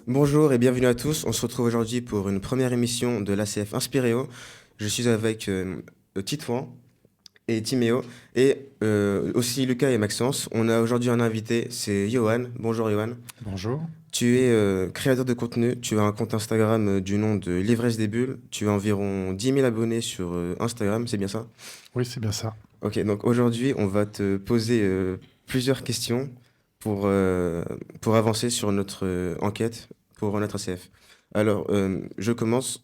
Bonjour et bienvenue à tous. On se retrouve aujourd'hui pour une première émission de l'ACF Inspiréo. Je suis avec Titouan et Timéo et aussi Lucas et Maxence. On a aujourd'hui un invité, c'est Johan. Bonjour Johan. Bonjour. Tu es créateur de contenu. Tu as un compte Instagram du nom de L'ivresse des bulles. Tu as environ 10 000 abonnés sur Instagram, c'est bien ça? Oui, c'est bien ça. Ok, donc aujourd'hui, on va te poser plusieurs questions pour avancer sur notre enquête pour notre ACF. Alors, je commence.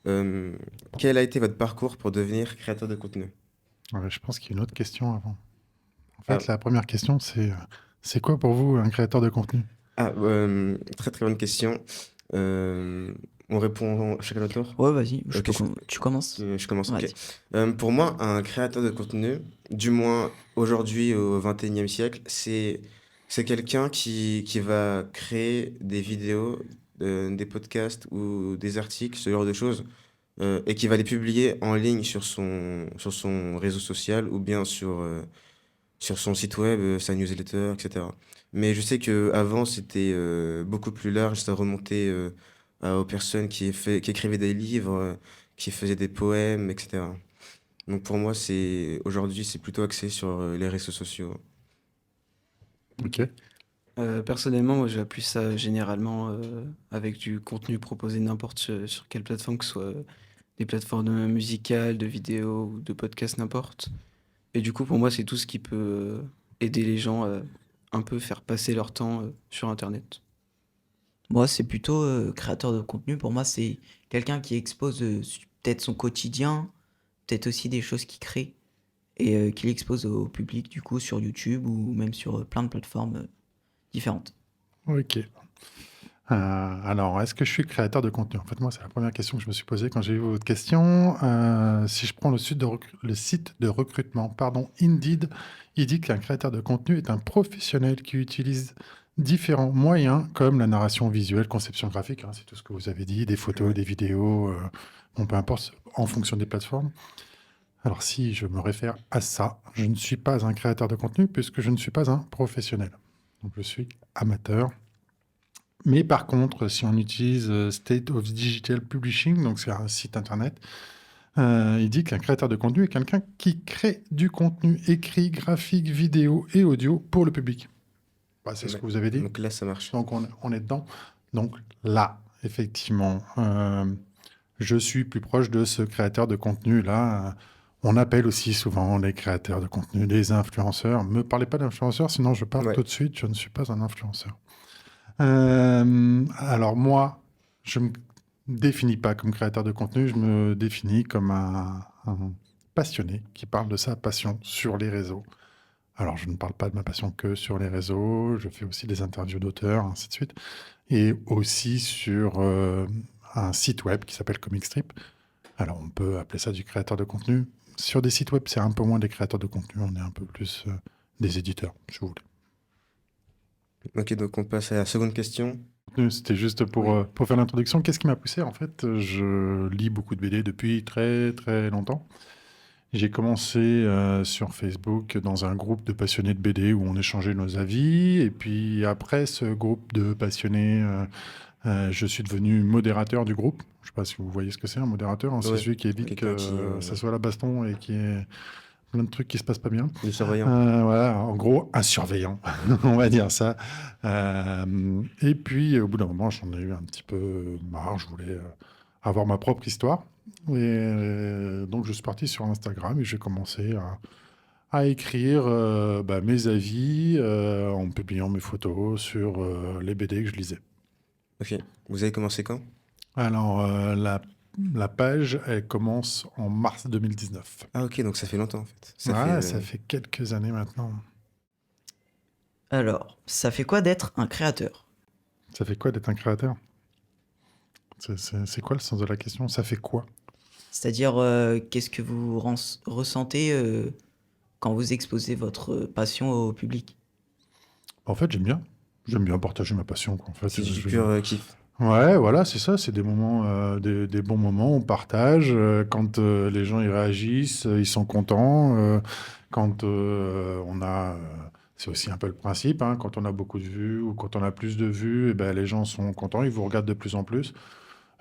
Quel a été votre parcours pour devenir créateur de contenu? Ouais, je pense qu'il y a une autre question avant. En Ah, fait, la première question, c'est quoi pour vous un créateur de contenu? très très bonne question. On répond chacun notre tour? Ouais, vas-y, Ok, tu commences. je commence, ok. Vas-y. Pour moi, un créateur de contenu, du moins aujourd'hui au XXIe siècle, c'est quelqu'un qui va créer des vidéos, des podcasts ou des articles, ce genre de choses, et qui va les publier en ligne sur son réseau social ou bien sur son site web, sa newsletter, etc. Mais je sais qu'avant, c'était beaucoup plus large, ça remontait aux personnes qui écrivaient des livres, qui faisaient des poèmes, etc. Donc pour moi, aujourd'hui, c'est plutôt axé sur les réseaux sociaux. Ok. Personnellement, moi, j'appuie ça généralement avec du contenu proposé n'importe sur quelle plateforme, que ce soit des plateformes musicales, de vidéos ou de podcasts, n'importe. Et du coup, pour moi, c'est tout ce qui peut aider les gens à un peu faire passer leur temps sur Internet. Moi, c'est plutôt créateur de contenu. Pour moi, c'est quelqu'un qui expose peut-être son quotidien, peut-être aussi des choses qu'il crée et qu'il expose au public, du coup, sur YouTube ou même sur plein de plateformes différentes. Ok. Alors, est-ce que je suis créateur de contenu? En fait, moi, c'est la première question que je me suis posée quand j'ai vu votre question. Si je prends le site de recrutement, pardon, Indeed, il dit qu'un créateur de contenu est un professionnel qui utilise différents moyens comme la narration visuelle, conception graphique, hein, c'est tout ce que vous avez dit, des photos, Ouais. des vidéos, bon, peu importe, en fonction des plateformes. Alors, si je me réfère à ça, je ne suis pas un créateur de contenu puisque je ne suis pas un professionnel. Donc, je suis amateur. Mais par contre, si on utilise State of Digital Publishing, donc c'est un site internet, il dit qu'un créateur de contenu est quelqu'un qui crée du contenu écrit, graphique, vidéo et audio pour le public. Bah, c'est ce que vous avez dit. Donc là, ça marche. Donc on est dedans. Donc là, effectivement, je suis plus proche de ce créateur de contenu-là. On appelle aussi souvent les créateurs de contenu des influenceurs. Ne me parlez pas d'influenceurs, sinon je pars Ouais. tout de suite. Je ne suis pas un influenceur. Alors moi, je me définis pas comme créateur de contenu, je me définis comme un passionné qui parle de sa passion sur les réseaux. Alors, je ne parle pas de ma passion que sur les réseaux, je fais aussi des interviews d'auteurs, ainsi de suite, et aussi sur un site web qui s'appelle Comic Strip. Alors, on peut appeler ça du créateur de contenu. Sur des sites web, c'est un peu moins des créateurs de contenu, on est un peu plus des éditeurs, si vous voulez. Ok, donc on passe à la seconde question. C'était juste pour faire l'introduction. Qu'est-ce qui m'a poussé? En fait, je lis beaucoup de BD depuis très très longtemps. J'ai commencé sur Facebook dans un groupe de passionnés de BD où on échangeait nos avis. Et puis après ce groupe de passionnés, je suis devenu modérateur du groupe. Je ne sais pas si vous voyez ce que c'est un modérateur. Hein, c'est Ouais, celui qui évite quelqu'un que ça soit la baston et qui est plein de trucs qui se passent pas bien. le surveillant. Voilà, en gros, un surveillant, on va dire ça. Et puis, au bout d'un moment, j'en ai eu un petit peu marre. Je voulais avoir ma propre histoire. Et donc, je suis parti sur Instagram et j'ai commencé à écrire mes avis en publiant mes photos sur les BD que je lisais. Ok, vous avez commencé quand? Alors, la page, elle commence en mars 2019. Ah ok, donc ça fait longtemps en fait. Ça fait quelques années maintenant. Alors, ça fait quoi d'être un créateur? Ça fait quoi d'être un créateur? C'est quoi le sens de la question? Ça fait quoi? C'est-à-dire, qu'est-ce que vous ressentez quand vous exposez votre passion au public? En fait, j'aime bien. J'aime bien partager ma passion, quoi. En fait, C'est du pur kiff. Ouais, voilà, c'est ça, c'est des moments, des bons moments, on partage. Quand les gens y réagissent, ils sont contents. Quand on a, c'est aussi un peu le principe, hein, quand on a beaucoup de vues ou quand on a plus de vues, eh ben, les gens sont contents, ils vous regardent de plus en plus.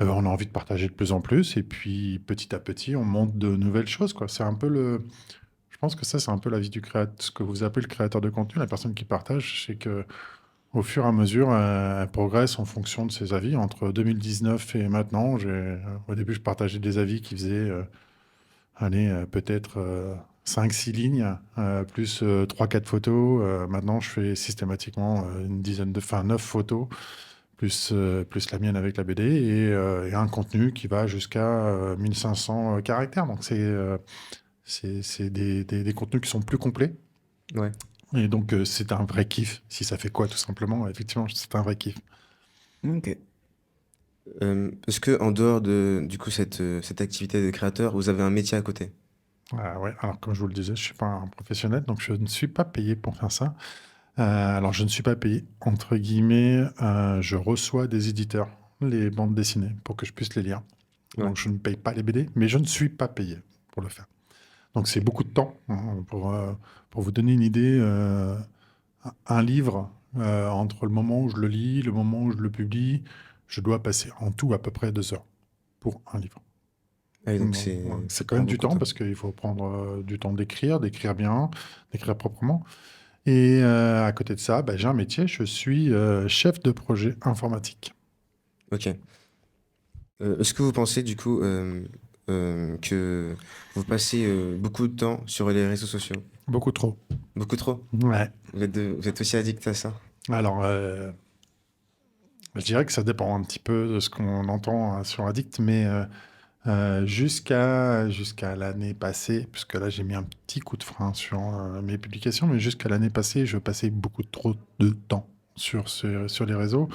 On a envie de partager de plus en plus, et puis petit à petit, on monte de nouvelles choses, quoi. C'est un peu je pense que ça, c'est un peu la vie du créateur, ce que vous appelez le créateur de contenu, la personne qui partage, c'est que au fur et à mesure, elle progresse en fonction de ses avis. Entre 2019 et maintenant, au début, je partageais des avis qui faisaient, allez, peut-être 5-6 lignes, plus 3-4 photos. Maintenant, je fais systématiquement une dizaine enfin 9 photos, plus la mienne avec la BD, et un contenu qui va jusqu'à 1500 caractères. Donc, c'est des contenus qui sont plus complets. Ouais. Et donc, c'est un vrai kiff. Si ça fait quoi, tout simplement, effectivement, c'est un vrai kiff. Ok. Est-ce que en dehors de du coup cette activité de créateur, vous avez un métier à côté? Ah ouais, alors comme je vous le disais, je suis pas un professionnel, donc je ne suis pas payé pour faire ça. Alors je ne suis pas payé, entre guillemets, je reçois des éditeurs les bandes dessinées pour que je puisse les lire. Ouais. Donc je ne paye pas les BD, mais je ne suis pas payé pour le faire. Donc c'est beaucoup de temps, hein, pour vous donner une idée, un livre, entre le moment où je le lis, le moment où je le publie, je dois passer en tout à peu près 2 heures pour un livre. Ah oui, donc Donc, ouais, ça c'est quand prend même du beaucoup de temps temps. parce qu'il faut prendre du temps d'écrire bien, d'écrire proprement. Et à côté de ça, bah, j'ai un métier, je suis chef de projet informatique. OK. Est-ce que vous pensez du coup, que vous passez, beaucoup de temps sur les réseaux sociaux? Beaucoup trop. Beaucoup trop? Ouais. Vous êtes aussi addict à ça? Alors, je dirais que ça dépend un petit peu de ce qu'on entend sur Addict, mais jusqu'à l'année passée, puisque là j'ai mis un petit coup de frein sur mes publications, mais jusqu'à l'année passée, je passais beaucoup trop de temps sur les réseaux.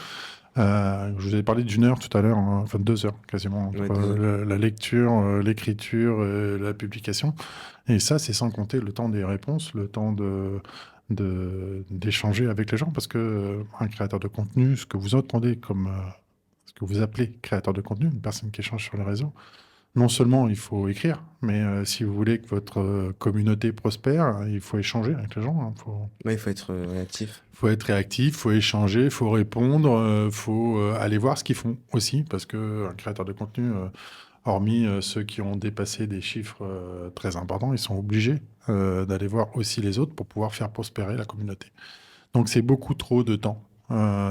Je vous avais parlé d'une heure tout à l'heure, hein, enfin 2 heures quasiment, Ouais, entre 2 heures. la lecture, l'écriture, la publication. Et ça, c'est sans compter le temps des réponses, le temps d'échanger avec les gens, parce que un créateur de contenu, ce que vous entendez comme ce que vous appelez créateur de contenu, une personne qui échange sur les réseaux, non seulement il faut écrire, mais si vous voulez que votre communauté prospère, il faut échanger avec les gens. Ouais, il faut être, réactif. Faut être réactif, faut échanger, faut répondre, faut aller voir ce qu'ils font aussi, parce que un créateur de contenu, hormis ceux qui ont dépassé des chiffres très importants, ils sont obligés d'aller voir aussi les autres pour pouvoir faire prospérer la communauté. Donc c'est beaucoup trop de temps.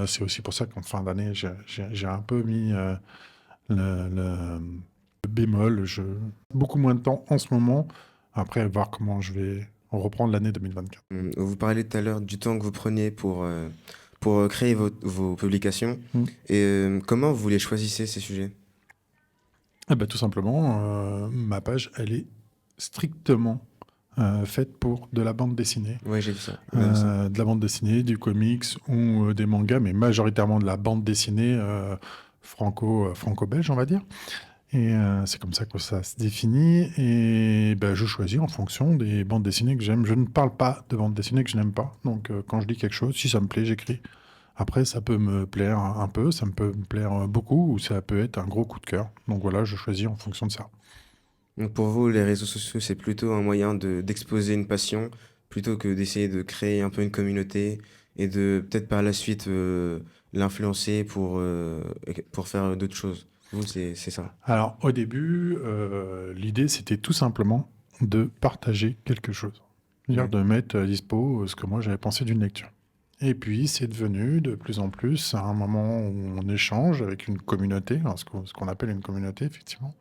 C'est aussi pour ça qu'en fin d'année, j'ai un peu mis le bémol. Beaucoup moins de temps en ce moment. Après, voir comment je vais reprendre l'année 2024. Vous parliez tout à l'heure du temps que vous preniez pour, créer vos publications Mm. et comment vous les choisissez ces sujets? Eh ben, tout simplement, ma page, elle est strictement faite pour de la bande dessinée. Ouais, j'ai vu ça, même ça. De la bande dessinée, du comics ou des mangas, mais majoritairement de la bande dessinée franco-belge, on va dire. Et c'est comme ça que ça se définit. Et ben, je choisis en fonction des bandes dessinées que j'aime. Je ne parle pas de bandes dessinées que je n'aime pas. Donc quand je lis quelque chose, si ça me plaît, j'écris. Après, ça peut me plaire un peu, ça peut me plaire beaucoup, ou ça peut être un gros coup de cœur. Donc voilà, je choisis en fonction de ça. Donc pour vous, les réseaux sociaux, c'est plutôt un moyen d'exposer une passion plutôt que d'essayer de créer un peu une communauté et de peut-être par la suite l'influencer pour faire d'autres choses. Vous, c'est ça. Alors au début, l'idée c'était tout simplement de partager quelque chose. C'est-à-dire Ouais. de mettre à dispo ce que moi j'avais pensé d'une lecture. Et puis c'est devenu de plus en plus à un moment où on échange avec une communauté, hein, ce qu'on appelle une communauté effectivement.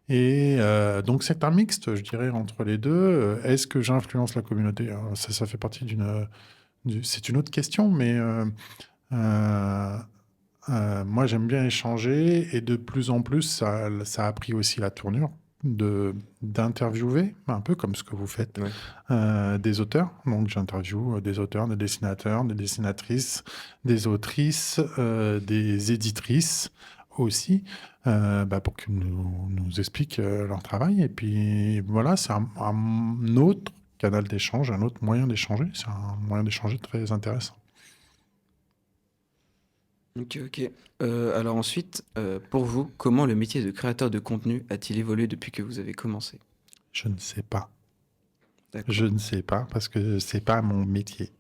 Et donc c'est un mixte, je dirais, entre les deux. Est-ce que j'influence la communauté? Ça fait partie c'est une autre question, mais euh, moi j'aime bien échanger et de plus en plus ça a pris aussi la tournure d'interviewer, un peu comme ce que vous faites, Ouais. des auteurs. Donc j'interviewe des auteurs, des dessinateurs, des dessinatrices, des autrices, des éditrices aussi, pour qu'ils nous expliquent leur travail. Et puis voilà, c'est un autre canal d'échange, un autre moyen d'échanger. C'est un moyen d'échanger très intéressant. Ok, ok. Alors ensuite, pour vous, comment le métier de créateur de contenu a-t-il évolué depuis que vous avez commencé? Je ne sais pas. Je D'accord. ne sais pas parce que c'est pas mon métier.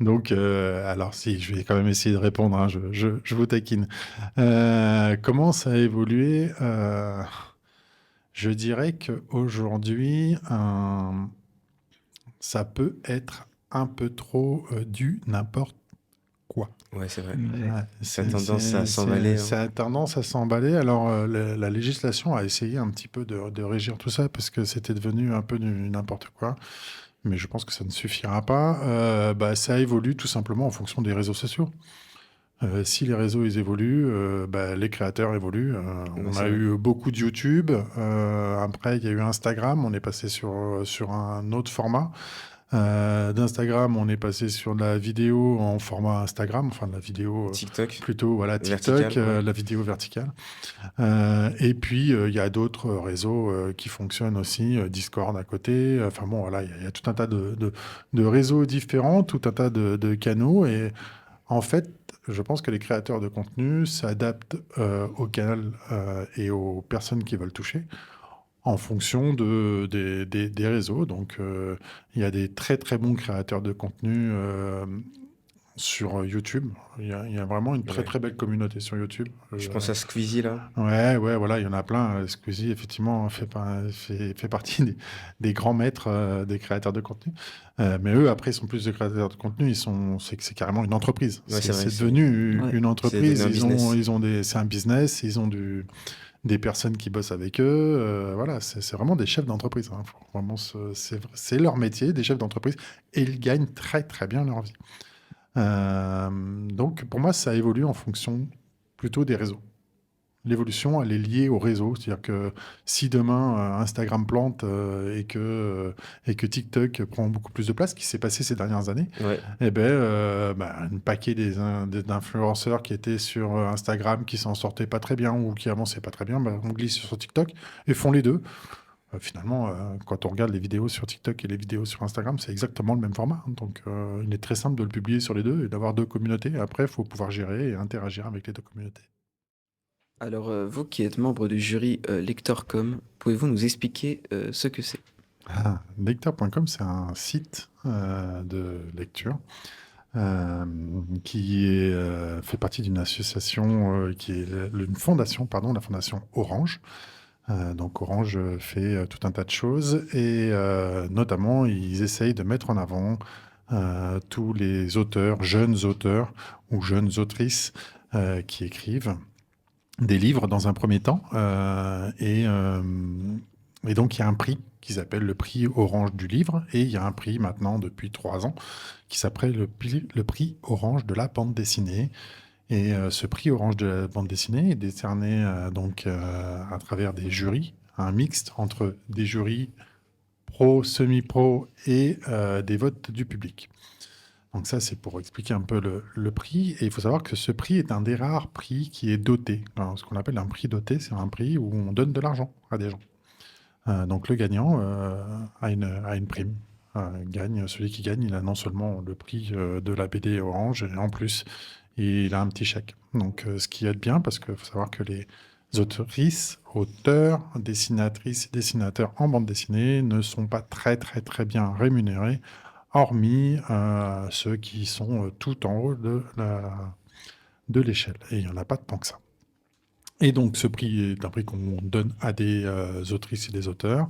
Donc, alors si, je vais quand même essayer de répondre, hein, je vous taquine. Comment ça a évolué? Je dirais qu'aujourd'hui, ça peut être un peu trop du n'importe quoi. Ouais, c'est vrai. Ouais. Ouais, Ça a tendance à s'emballer, hein. ça a tendance à s'emballer. Alors, la législation a essayé un petit peu de régir tout ça parce que c'était devenu un peu du n'importe quoi. Mais je pense que ça ne suffira pas. Bah, ça évolue tout simplement en fonction des réseaux sociaux. Si les réseaux ils évoluent, bah, les créateurs évoluent. Ouais, On c'est a vrai. eu beaucoup de YouTube. Après, il y a eu Instagram. On est passé sur un autre format. D'Instagram, on est passé sur de la vidéo en format Instagram, enfin de la vidéo TikTok, plutôt voilà, TikTok, vertical, ouais. la vidéo verticale. Et puis, il y a d'autres réseaux qui fonctionnent aussi, Discord à côté. Enfin bon, voilà, il y a tout un tas de réseaux différents, tout un tas de canaux. Et en fait, je pense que les créateurs de contenu s'adaptent au canal et aux personnes qui veulent toucher en fonction des réseaux. Donc, il y a des très très bons créateurs de contenu sur YouTube. Il y a vraiment une très Ouais. très belle communauté sur YouTube. Je pense à Squeezie, là. Ouais, ouais, voilà, il y en a plein. Squeezie, effectivement, fait partie des grands maîtres des créateurs de contenu. Mais eux, après, ils sont plus de créateurs de contenu. C'est carrément une entreprise. Ouais, c'est vrai, C'est devenu Ouais. une c'est devenu entreprise. un business. C'est un business. Ils ont des personnes qui bossent avec eux. Voilà, c'est vraiment des chefs d'entreprise, hein. Faut vraiment c'est leur métier, des chefs d'entreprise, et ils gagnent très très bien leur vie. Donc pour moi, ça évolue en fonction plutôt des réseaux. L'évolution, elle est liée au réseau. C'est-à-dire que si demain Instagram plante et que TikTok prend beaucoup plus de place, ce qui s'est passé ces dernières années, Ouais, eh ben, un paquet d'influenceurs qui étaient sur Instagram, qui s'en sortaient pas très bien ou qui avançaient pas très bien, ben, on glisse sur TikTok et font les deux. Finalement, quand on regarde les vidéos sur TikTok et les vidéos sur Instagram, c'est exactement le même format. Donc, il est très simple de le publier sur les deux et d'avoir deux communautés. Après, il faut pouvoir gérer et interagir avec les deux communautés. Alors, vous qui êtes membre du jury Lector.com, pouvez-vous nous expliquer ce que c'est? Lecteur.com, c'est un site de lecture fait partie d'une association qui est une fondation, pardon, la fondation Orange. Donc Orange fait tout un tas de choses et notamment ils essayent de mettre en avant tous les jeunes auteurs ou jeunes autrices qui écrivent des livres dans un premier temps. Et donc, il y a un prix qui s'appelle le prix Orange du livre. Et il y a un prix maintenant depuis 3 ans qui s'appelle le prix Orange de la bande dessinée. Et ce prix Orange de la bande dessinée est décerné à travers des jurys, un mixte entre des jurys pro, semi-pro et des votes du public. Donc ça, c'est pour expliquer un peu le prix. Et il faut savoir que ce prix est un des rares prix qui est doté. Alors, ce qu'on appelle un prix doté, c'est un prix où on donne de l'argent à des gens. Donc le gagnant a une prime. Celui qui gagne, il a non seulement le prix de la BD Orange, et en plus, il a un petit chèque. Donc ce qui aide bien, parce qu'il faut savoir que les autrices, auteurs, dessinatrices, dessinateurs en bande dessinée ne sont pas très très très bien rémunérés, hormis ceux qui sont tout en haut de l'échelle. Et il n'y en a pas tant que ça. Et donc ce prix est un prix qu'on donne à des autrices et des auteurs.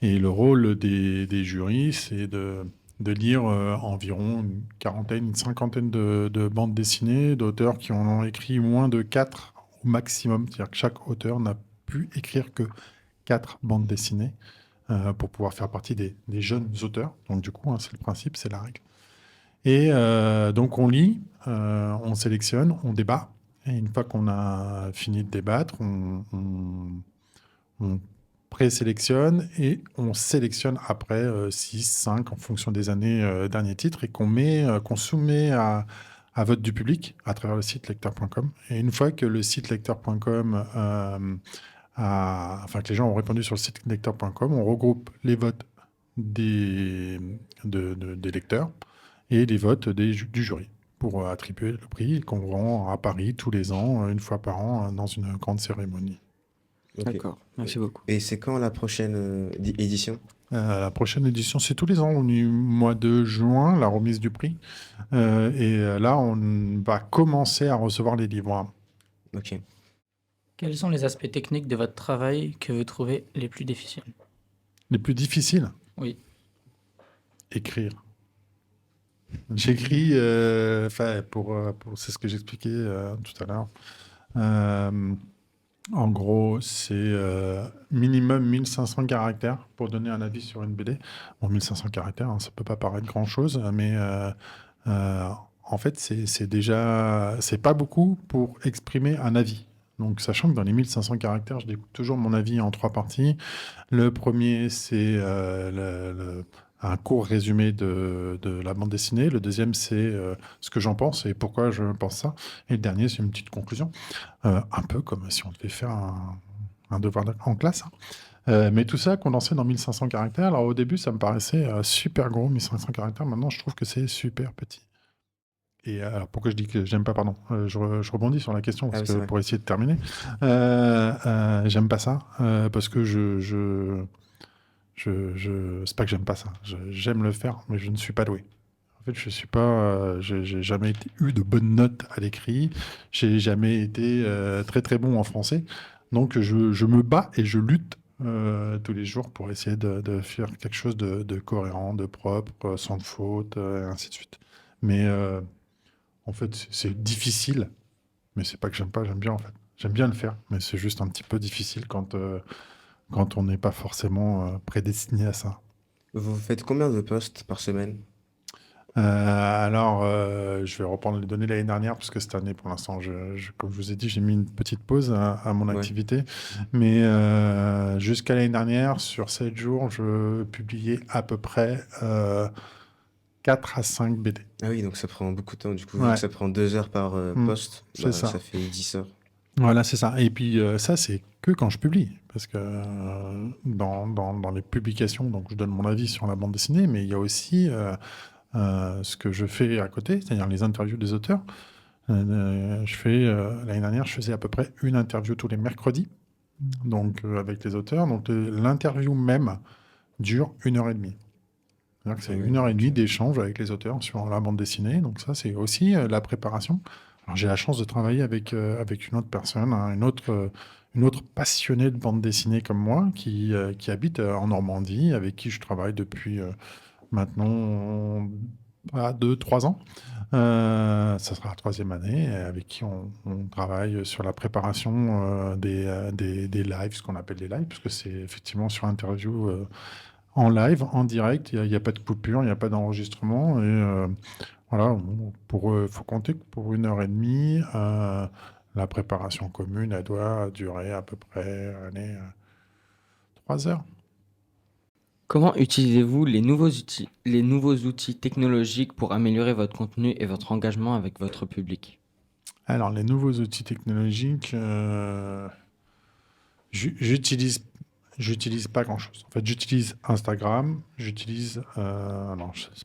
Et le rôle des jurys, c'est de lire environ une quarantaine, une cinquantaine de bandes dessinées d'auteurs qui en ont écrit moins de 4 au maximum. C'est-à-dire que chaque auteur n'a pu écrire que 4 bandes dessinées pour pouvoir faire partie des jeunes auteurs. Donc du coup, hein, c'est le principe, c'est la règle. Et donc on lit, on sélectionne, on débat. Et une fois qu'on a fini de débattre, on présélectionne et on sélectionne après 6, 5 en fonction des années derniers titres et qu'on soumet à vote du public à travers le site lecteur.com. Et une fois que le site lecteur.com, que les gens ont répondu sur le site lecteur.com, on regroupe les votes des lecteurs et les votes du jury pour attribuer le prix qu'on rend à Paris tous les ans, une fois par an, dans une grande cérémonie. Ok. D'accord, merci beaucoup. Et c'est quand la prochaine édition? La prochaine édition, c'est tous les ans, au mois de juin, la remise du prix. Là, on va commencer à recevoir les livres. Ok. Quels sont les aspects techniques de votre travail que vous trouvez les plus difficiles? Les plus difficiles, Oui. écrire. J'écris, c'est ce que j'expliquais tout à l'heure. En gros, c'est minimum 1500 caractères pour donner un avis sur une BD. Bon, 1500 caractères, hein, ça peut pas paraître grand-chose, mais en fait, c'est pas beaucoup pour exprimer un avis. Donc, sachant que dans les 1500 caractères, je découpe toujours mon avis en 3 parties. Le premier, c'est un court résumé de la bande dessinée. Le deuxième, c'est ce que j'en pense et pourquoi je pense ça. Et le dernier, c'est une petite conclusion. Un peu comme si on devait faire un devoir en classe. Mais tout ça condensé dans 1500 caractères. Alors au début, ça me paraissait super gros, 1500 caractères. Maintenant, je trouve que c'est super petit. Et alors pourquoi je dis que j'aime pas, pardon, je rebondis sur la question parce Ah oui, c'est que vrai. pour essayer de terminer. J'aime pas ça parce que c'est pas que j'aime pas ça. J'aime le faire, mais je ne suis pas doué. En fait, je suis pas, j'ai jamais eu de bonnes notes à l'écrit. J'ai jamais été très très bon en français. Donc, je me bats et je lutte tous les jours pour essayer de faire quelque chose de cohérent, de propre, sans faute, et ainsi de suite. Mais en fait, c'est difficile, mais c'est pas que j'aime pas, j'aime bien en fait. J'aime bien le faire, mais c'est juste un petit peu difficile quand on n'est pas forcément prédestiné à ça. Vous faites combien de posts par semaine? Je vais reprendre les données de l'année dernière, parce que cette année, pour l'instant, comme je vous ai dit, j'ai mis une petite pause à mon Ouais. activité. Mais jusqu'à l'année dernière, sur 7 jours, je publiais à peu près 4 à 5 BD. Ah oui, donc ça prend beaucoup de temps. Du coup, vu Ouais. que ça prend 2 heures par post, c'est ça. ça fait 10 heures. Voilà, c'est ça. Et puis ça, c'est que quand je publie. Parce que dans les publications, donc je donne mon avis sur la bande dessinée, mais il y a aussi ce que je fais à côté, c'est-à-dire les interviews des auteurs. L'année dernière, je faisais à peu près une interview tous les mercredis, donc avec les auteurs. Donc l'interview même dure 1h30. C'est-à-dire que c'est Ah oui, 1h30 ok. d'échange avec les auteurs sur la bande dessinée. Donc ça, c'est aussi la préparation. Alors j'ai la chance de travailler avec une autre personne, hein, une autre passionnée de bande dessinée comme moi, qui habite en Normandie, avec qui je travaille depuis maintenant 2-3 ans. Ça sera la 3e année, avec qui on travaille sur la préparation des lives, ce qu'on appelle des lives, parce que c'est effectivement sur interview en live, en direct, il n'y a pas de coupure, il n'y a pas d'enregistrement. Et voilà, faut compter que pour 1h30, la préparation commune, elle doit durer à peu près 3 heures. Comment utilisez-vous les nouveaux outils technologiques pour améliorer votre contenu et votre engagement avec votre public? Alors, les nouveaux outils technologiques, j'utilise pas grand-chose. En fait, j'utilise Instagram, c'est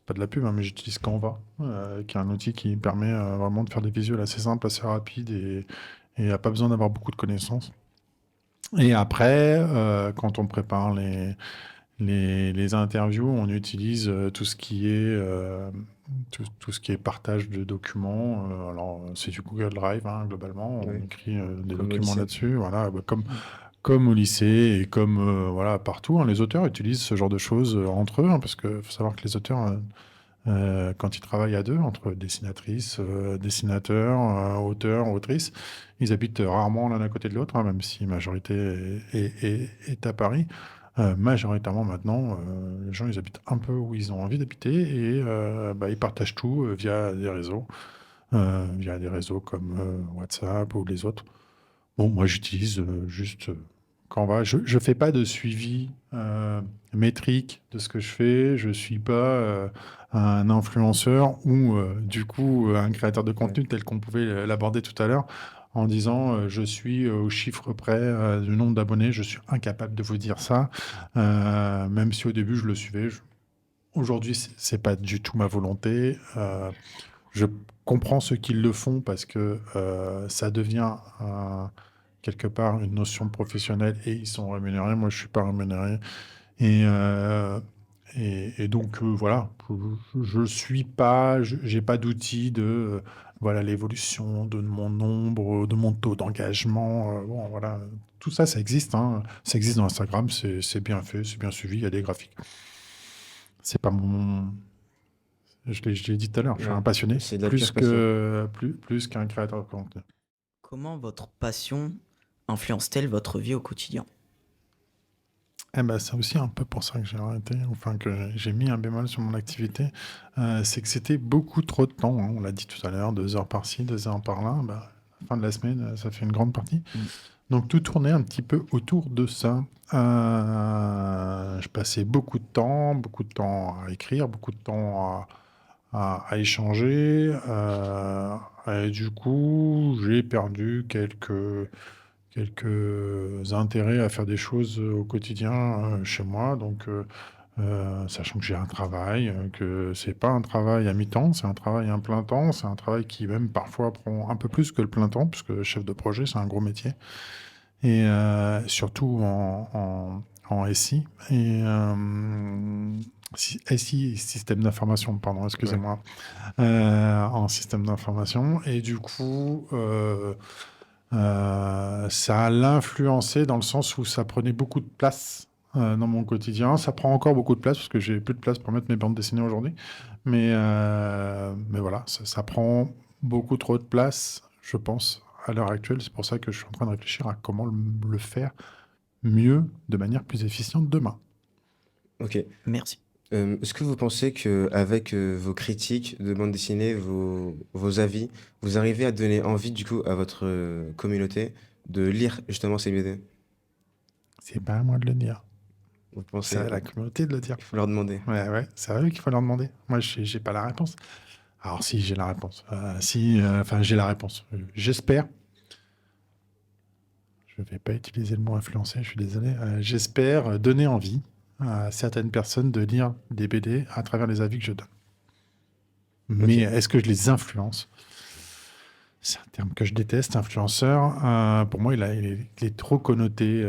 pas de la pub, hein, mais j'utilise Canva, qui est un outil qui permet vraiment de faire des visuels assez simples, assez rapides et il n'y a pas besoin d'avoir beaucoup de connaissances. Et après, quand on prépare les interviews, on utilise tout ce qui est partage de documents. Alors, c'est du Google Drive, hein, globalement. On Ouais. écrit des Comme au documents lycée. là-dessus. Voilà, comme au lycée et comme voilà, partout, hein, les auteurs utilisent ce genre de choses entre eux, hein, parce qu'il faut savoir que les auteurs, quand ils travaillent à deux, entre dessinatrices, dessinateurs, auteurs, autrices, ils habitent rarement l'un à côté de l'autre, hein, même si la majorité est à Paris. Majoritairement maintenant, les gens ils habitent un peu où ils ont envie d'habiter et ils partagent tout via des réseaux comme WhatsApp ou les autres. Bon, moi j'utilise juste Canva. Je fais pas de suivi métrique de ce que je fais. Je suis pas un influenceur ou du coup un créateur de Ouais. contenu tel qu'on pouvait l'aborder tout à l'heure en disant je suis au chiffre près du nombre d'abonnés. Je suis incapable de vous dire ça, même si au début je le suivais. Aujourd'hui, c'est pas du tout ma volonté. je comprends ceux qui le font parce que ça devient quelque part une notion professionnelle et ils sont rémunérés. Moi, je suis pas rémunéré. Et, et donc, voilà, je suis pas, j'ai pas d'outils de voilà l'évolution de mon nombre, de mon taux d'engagement. Bon, voilà, tout ça, ça existe. Hein. Ça existe dans Instagram, c'est bien fait, c'est bien suivi, il y a des graphiques. C'est pas mon. Je l'ai dit tout à l'heure, je suis un Ouais, passionné, c'est de la pure passion. plus qu'un créateur de contenu. Comment votre passion influence-t-elle votre vie au quotidien? Eh ben, c'est aussi un peu pour ça que j'ai arrêté, enfin que j'ai mis un bémol sur mon activité. C'est que c'était beaucoup trop de temps, hein. On l'a dit tout à l'heure, 2 heures par-ci, 2 heures par-là. Bah, la fin de la semaine, ça fait une grande partie. Mm. Donc tout tournait un petit peu autour de ça. Je passais beaucoup de temps à écrire, beaucoup de temps à échanger. Et du coup, j'ai perdu quelques intérêts à faire des choses au quotidien chez moi. Donc, sachant que j'ai un travail, que c'est pas un travail à mi-temps, c'est un travail à plein temps, c'est un travail qui même parfois prend un peu plus que le plein temps, puisque chef de projet, c'est un gros métier. Et surtout en SI. Et SI, système d'information, pardon, Ouais. excusez-moi. En système d'information. Et du coup, ça a l'influencé dans le sens où ça prenait beaucoup de place dans mon quotidien. Ça prend encore beaucoup de place parce que j'ai plus de place pour mettre mes bandes dessinées aujourd'hui. Mais voilà, ça prend beaucoup trop de place, je pense, à l'heure actuelle. C'est pour ça que je suis en train de réfléchir à comment le faire mieux, de manière plus efficiente demain. Ok. Merci. Est-ce que vous pensez qu'avec vos critiques de bande dessinée, vos avis, vous arrivez à donner envie du coup à votre communauté de lire justement ces BD? C'est pas à moi de le dire. Vous C'est à pensez? la communauté de le dire. Il faut leur demander. Ouais, c'est à eux qu'il faut leur demander. Moi, j'ai pas la réponse. Alors, si, j'ai la réponse. Enfin, j'ai la réponse. J'espère. Je vais pas utiliser le mot influencer, je suis désolé. J'espère donner envie à certaines personnes de lire des BD à travers les avis que je donne. Mais Ok. est-ce que je les influence? C'est un terme que je déteste, influenceur. Pour moi, il est trop connoté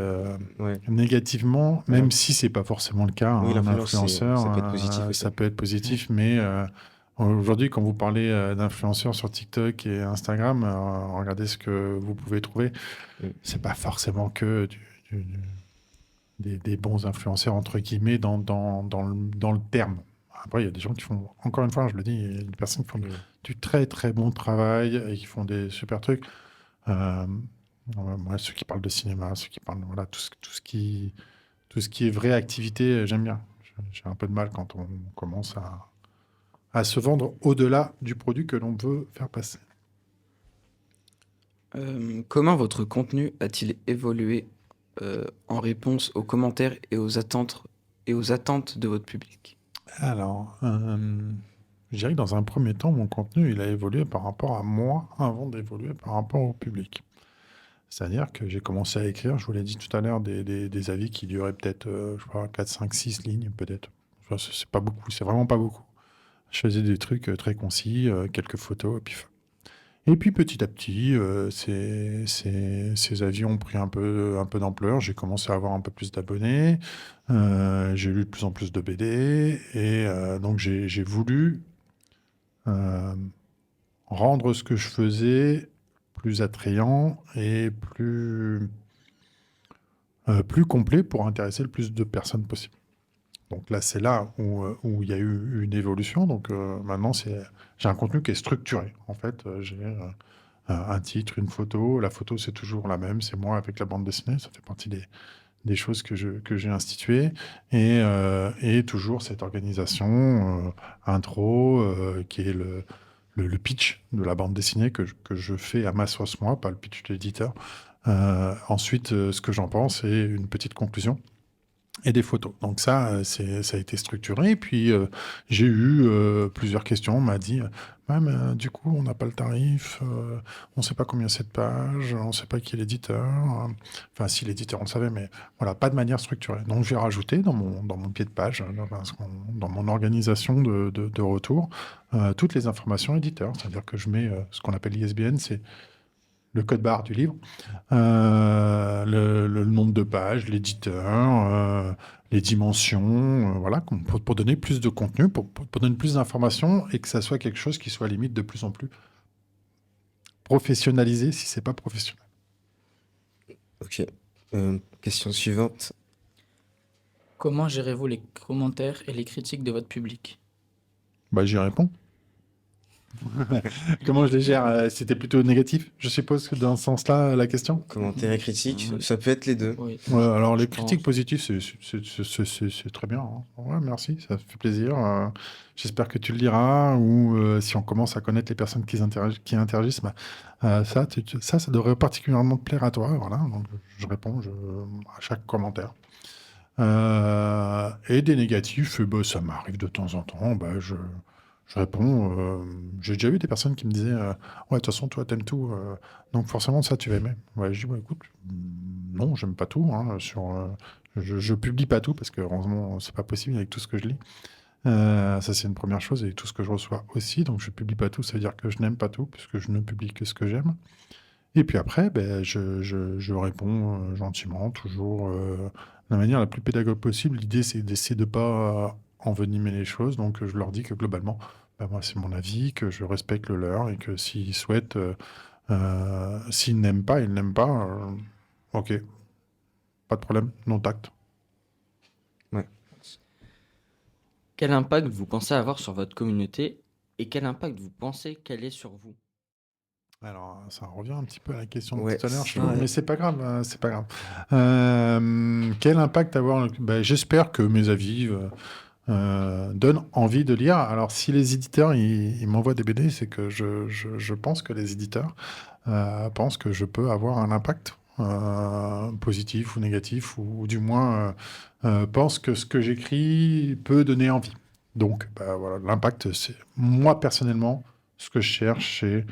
Ouais. négativement, Ouais. même si c'est pas forcément le cas. Oui, Un l'influence, influenceur, ça peut être positif aussi. ça peut être positif, mais aujourd'hui, quand vous parlez d'influenceurs sur TikTok et Instagram, regardez ce que vous pouvez trouver. Mm. C'est pas forcément que des bons influenceurs, entre guillemets, dans le terme. Après, il y a des gens qui font, encore une fois, je le dis, il y a des personnes qui font Mm. du très très bon travail et qui font des super trucs. Moi, ceux qui parlent de cinéma, ceux qui parlent, voilà, tout ce qui est vraie activité, j'aime bien. J'ai un peu de mal quand on commence à se vendre au-delà du produit que l'on veut faire passer. Comment votre contenu a-t-il évolué en réponse aux commentaires et aux attentes de votre public? Alors, je dirais que dans un premier temps, mon contenu, il a évolué par rapport à moi avant d'évoluer par rapport au public. C'est-à-dire que j'ai commencé à écrire, je vous l'ai dit tout à l'heure, des avis qui duraient peut-être, je sais pas, 4, 5, 6 lignes peut-être. Enfin, c'est pas beaucoup, c'est vraiment pas beaucoup. Je faisais des trucs très concis, quelques photos, et puis petit à petit, ces avis ont pris un peu d'ampleur. J'ai commencé à avoir un peu plus d'abonnés, j'ai lu de plus en plus de BD, et donc j'ai voulu euh, rendre ce que je faisais plus attrayant et plus complet pour intéresser le plus de personnes possible. Donc là, c'est là où il y a eu une évolution. Donc maintenant, j'ai un contenu qui est structuré. En fait, j'ai un titre, une photo. La photo, c'est toujours la même. C'est moi avec la bande dessinée. Ça fait partie des choses que j'ai instituées. Et toujours cette organisation intro qui est le pitch de la bande dessinée que je fais à ma sauce moi, pas le pitch de l'éditeur. Ensuite, ce que j'en pense et une petite conclusion. et des photos. Donc ça, ça a été structuré. Puis j'ai eu plusieurs questions. On m'a dit, ouais, mais du coup, on n'a pas le tarif, on ne sait pas combien c'est de pages, on ne sait pas qui est l'éditeur. Enfin, si l'éditeur, on le savait, mais voilà, pas de manière structurée. Donc j'ai rajouté dans mon pied de page, dans mon organisation de retour, toutes les informations éditeurs. C'est-à-dire que je mets ce qu'on appelle l'ISBN, c'est le code barre du livre, le nombre de pages, l'éditeur, les dimensions, voilà, pour donner plus de contenu, pour donner plus d'informations et que ça soit quelque chose qui soit limite de plus en plus professionnalisé si c'est pas professionnel. Ok. Question suivante. Comment gérez-vous les commentaires et les critiques de votre public? Bah, j'y réponds. Comment je les gère? C'était plutôt négatif, je suppose que dans ce sens-là, la question. Commentaires et critiques, ça peut être les deux. Oui. Ouais, alors les Je critiques pense. positives, c'est très bien, hein. Ouais, merci, ça fait plaisir. J'espère que tu le liras ou si on commence à connaître les personnes qui interagissent, bah, ça devrait particulièrement te plaire à toi. Voilà, donc je réponds à chaque commentaire. Et des négatifs, bah, ça m'arrive de temps en temps. Bah, je réponds. J'ai déjà eu des personnes qui me disaient ouais, de toute façon, toi, t'aimes tout. Donc, forcément, ça, tu vas aimer. Ouais, je dis, ouais, écoute, non, j'aime pas tout. Hein, je publie pas tout parce que, heureusement, c'est pas possible avec tout ce que je lis. Ça, c'est une première chose et tout ce que je reçois aussi. Donc, je publie pas tout. Ça veut dire que je n'aime pas tout puisque je ne publie que ce que j'aime. Et puis après, ben, je réponds gentiment, toujours de la manière la plus pédagogue possible. L'idée, c'est d'essayer de ne pas envenimer les choses. Donc, je leur dis que globalement, ben, moi, c'est mon avis, que je respecte le leur et que s'ils souhaitent, s'ils n'aiment pas, ils n'aiment pas. Ok, pas de problème, non tact. Ouais. Quel impact vous pensez avoir sur votre communauté et quel impact vous pensez qu'elle ait sur vous? Alors, ça revient un petit peu à la question de Ouais, tout à l'heure, je c'est- trouve, Ouais. mais c'est pas grave, c'est pas grave. Quel impact avoir? Ben, j'espère que mes avis donnent envie de lire. Alors, si les éditeurs ils m'envoient des BD, c'est que je pense que les éditeurs pensent que je peux avoir un impact positif ou négatif, ou du moins pensent que ce que j'écris peut donner envie. Donc, bah, voilà, l'impact, c'est moi personnellement, ce que je cherche, c'est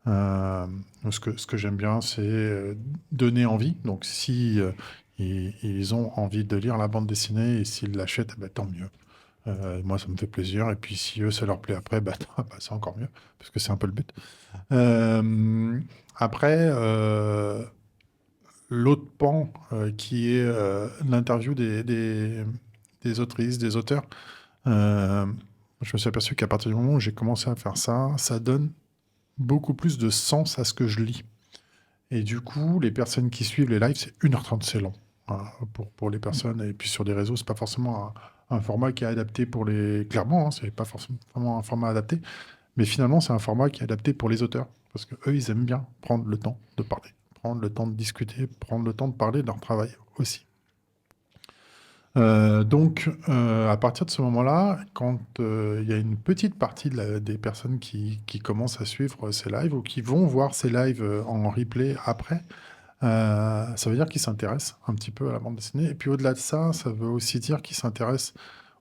ce que j'aime bien, c'est donner envie. Donc, si ils ont envie de lire la bande dessinée et s'ils l'achètent, eh ben, tant mieux. Moi, ça me fait plaisir. Et puis, si eux, ça leur plaît après, bah, c'est encore mieux, parce que c'est un peu le but. Après, l'autre pan qui est l'interview des autrices, des auteurs, je me suis aperçu qu'à partir du moment où j'ai commencé à faire ça, ça donne beaucoup plus de sens à ce que je lis. Et du coup, les personnes qui suivent les lives, c'est 1h30, c'est long hein, pour les personnes. Et puis sur des réseaux, c'est pas forcément un format qui est adapté pour les... Clairement, hein, c'est pas forcément un format adapté. Mais finalement, c'est un format qui est adapté pour les auteurs. Parce que eux, ils aiment bien prendre le temps de parler, prendre le temps de discuter, prendre le temps de parler de leur travail aussi. Donc, à partir de ce moment-là, quand il y a une petite partie des personnes qui commencent à suivre ces lives ou qui vont voir ces lives en replay après, ça veut dire qu'ils s'intéressent un petit peu à la bande dessinée. Et puis au-delà de ça, ça veut aussi dire qu'ils s'intéressent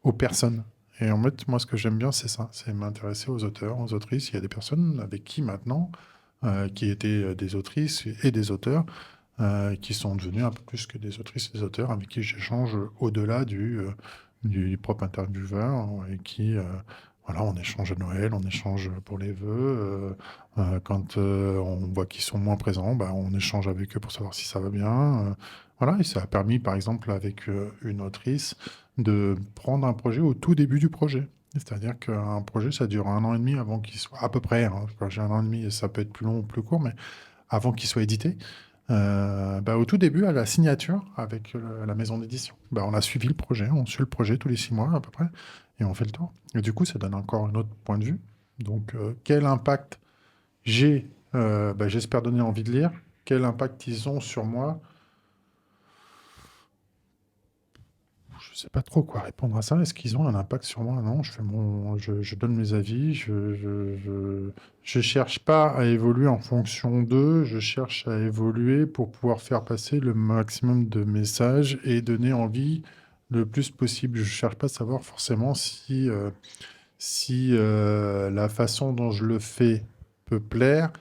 aux personnes. Et en fait, moi, ce que j'aime bien, c'est ça, c'est m'intéresser aux auteurs, aux autrices. Il y a des personnes avec qui maintenant, qui étaient des autrices et des auteurs, qui sont devenus un peu plus que des autrices et des auteurs avec qui j'échange au-delà du propre intervieweur et qui, voilà, on échange à Noël, on échange pour les vœux. Quand on voit qu'ils sont moins présents, bah, on échange avec eux pour savoir si ça va bien. Voilà, et ça a permis, par exemple, avec une autrice, de prendre un projet au tout début du projet. C'est-à-dire qu'un projet, ça dure 1 an et demi avant qu'il soit, à peu près, hein, quand j'ai 1 an et demi, ça peut être plus long ou plus court, mais avant qu'il soit édité. Bah, au tout début, à la signature avec la maison d'édition, bah, on a suivi le projet, on suit le projet tous les 6 mois à peu près, et on fait le tour. Et du coup, ça donne encore un autre point de vue. Donc, quel impact j'ai, bah, j'espère donner envie de lire. Quel impact ils ont sur moi? Je sais pas trop quoi répondre à ça. Est-ce qu'ils ont un impact sur moi? Non, je donne mes avis. Je cherche pas à évoluer en fonction d'eux. Je cherche à évoluer pour pouvoir faire passer le maximum de messages et donner envie le plus possible. Je cherche pas à savoir forcément si la façon dont je le fais peut plaire,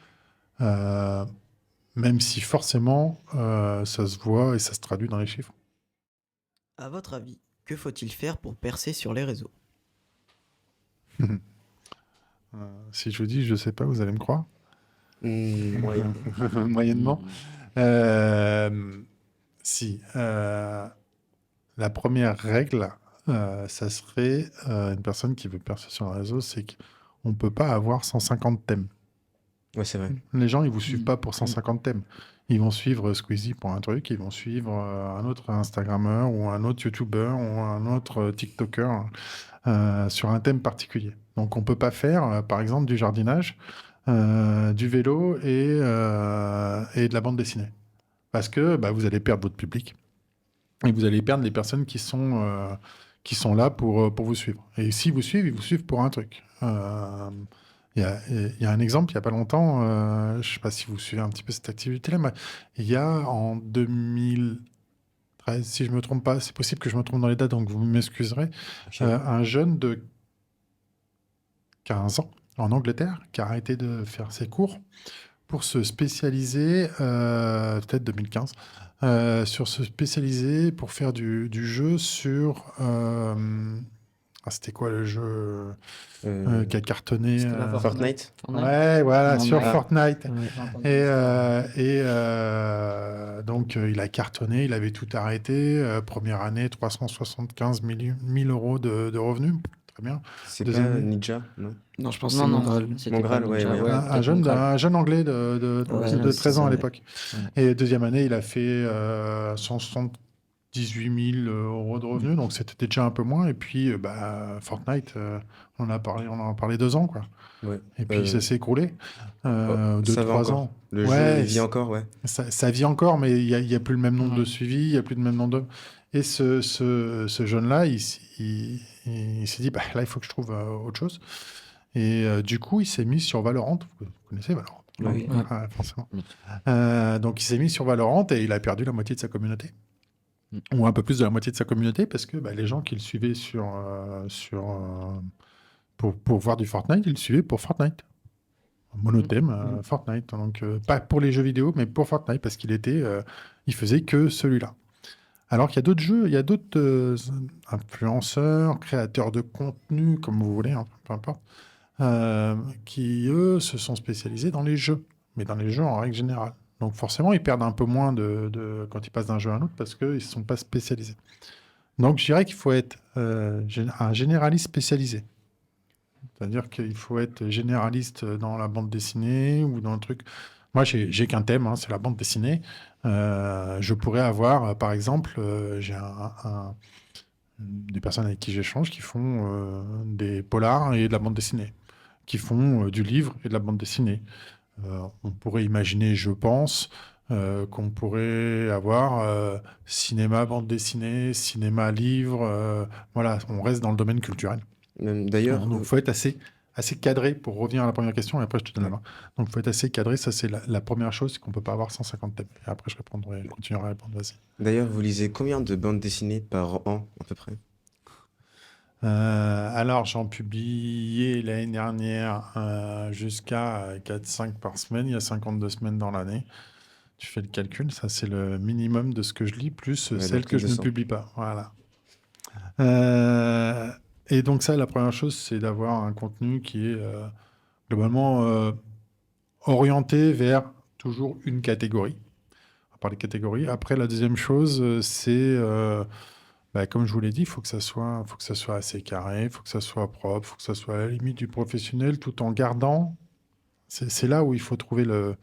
euh, même si forcément ça se voit et ça se traduit dans les chiffres. À votre avis, que faut-il faire pour percer sur les réseaux? Si je vous dis, je sais pas, vous allez me croire? Moyen. Moyennement. Si. La première règle, ça serait une personne qui veut percer sur un réseau, c'est qu'on ne peut pas avoir 150 thèmes. Ouais, c'est vrai. Les gens, ils vous suivent pas pour 150 thèmes. Ils vont suivre Squeezie pour un truc, ils vont suivre un autre Instagrammeur ou un autre YouTuber ou un autre TikToker sur un thème particulier. Donc, on peut pas faire, par exemple, du jardinage, du vélo et de la bande dessinée. Parce que vous allez perdre votre public. Et vous allez perdre les personnes qui sont là pour vous suivre. Et s'ils vous suivent, ils vous suivent pour un truc. Il y a un exemple, il n'y a pas longtemps, je ne sais pas si vous suivez un petit peu cette activité-là, mais il y a en 2013, si je ne me trompe pas, c'est possible que je me trompe dans les dates, donc vous m'excuserez, Ok. un jeune de 15 ans en Angleterre qui a arrêté de faire ses cours pour se spécialiser, peut-être 2015, sur se spécialiser pour faire du jeu sur... c'était quoi le jeu qui a cartonné C'était pas Fortnite. Ouais, voilà, sur Ah. Fortnite. J'ai entendu Et, ça. donc, il a cartonné, il avait tout arrêté. Première année, 375 000 euros de revenus. Très bien. C'est Deuxième pas année. Ninja, non? Non, je pense que Non, c'est non, Mongral. c'était Mongral, pas ouais, Ninja, ouais. Un peut-être jeune, Mongral. un jeune anglais de Ouais, 13 ans à c'est- l'époque. Ouais. Et deuxième année, il a fait 178 000 euros de revenus, donc c'était déjà un peu moins. Et puis, Fortnite, on en a parlé 2 ans, quoi. Ouais. Et puis, ça s'est écroulé. Ça va 2-3 encore. ans. Le jeu Ouais, il vit encore, ouais. ça vit encore, mais il y a plus le même nombre de Ouais. suivis, il y a plus le même nombre de... Et ce jeune-là, il s'est dit, là, il faut que je trouve autre chose. Et du coup, il s'est mis sur Valorant. Vous connaissez Valorant? Oui. Ouais. Ah, forcément. Oui. Donc, il s'est mis sur Valorant et il a perdu la moitié de sa communauté. Mm. Ou un peu plus de la moitié de sa communauté, parce que les gens qui le suivaient pour voir du Fortnite, ils le suivaient pour Fortnite. Monothème, Mm. Fortnite. Donc, pas pour les jeux vidéo, mais pour Fortnite, parce il faisait que celui-là. Alors qu'il y a d'autres jeux, il y a d'autres influenceurs, créateurs de contenu, comme vous voulez, hein, peu importe, qui, eux, se sont spécialisés dans les jeux, mais dans les jeux en règle générale. Donc forcément, ils perdent un peu moins quand ils passent d'un jeu à un autre parce qu'ils ne sont pas spécialisés. Donc je dirais qu'il faut être un généraliste spécialisé. C'est-à-dire qu'il faut être généraliste dans la bande dessinée ou dans le truc. Moi, j'ai qu'un thème, hein, c'est la bande dessinée. Je pourrais avoir, par exemple, j'ai des personnes avec qui j'échange qui font des polars et de la bande dessinée, qui font du livre et de la bande dessinée. On pourrait imaginer, je pense, qu'on pourrait avoir cinéma, bande dessinée, cinéma, livre. Voilà, on reste dans le domaine culturel. D'ailleurs, Donc, il faut être assez cadré pour revenir à la première question et après, je te donne la main. Donc, il faut être assez cadré. Ça, c'est la première chose, c'est qu'on ne peut pas avoir 150 thèmes. Et après, je continuerai à répondre. Vas-y. d'ailleurs, vous lisez combien de bandes dessinées par an, à peu près? Alors, j'en publiais l'année dernière jusqu'à 4-5 par semaine. Il y a 52 semaines dans l'année. Tu fais le calcul, ça c'est le minimum de ce que je lis, plus Ouais, celle donc que je ne 200. publie pas. Voilà. Et donc ça, la première chose, c'est d'avoir un contenu qui est globalement orienté vers toujours une catégorie. On va parler de catégorie. Après, la deuxième chose, c'est comme je vous l'ai dit, il faut que ça soit assez carré, il faut que ça soit propre, il faut que ça soit à la limite du professionnel, tout en gardant. C'est là où il faut trouver la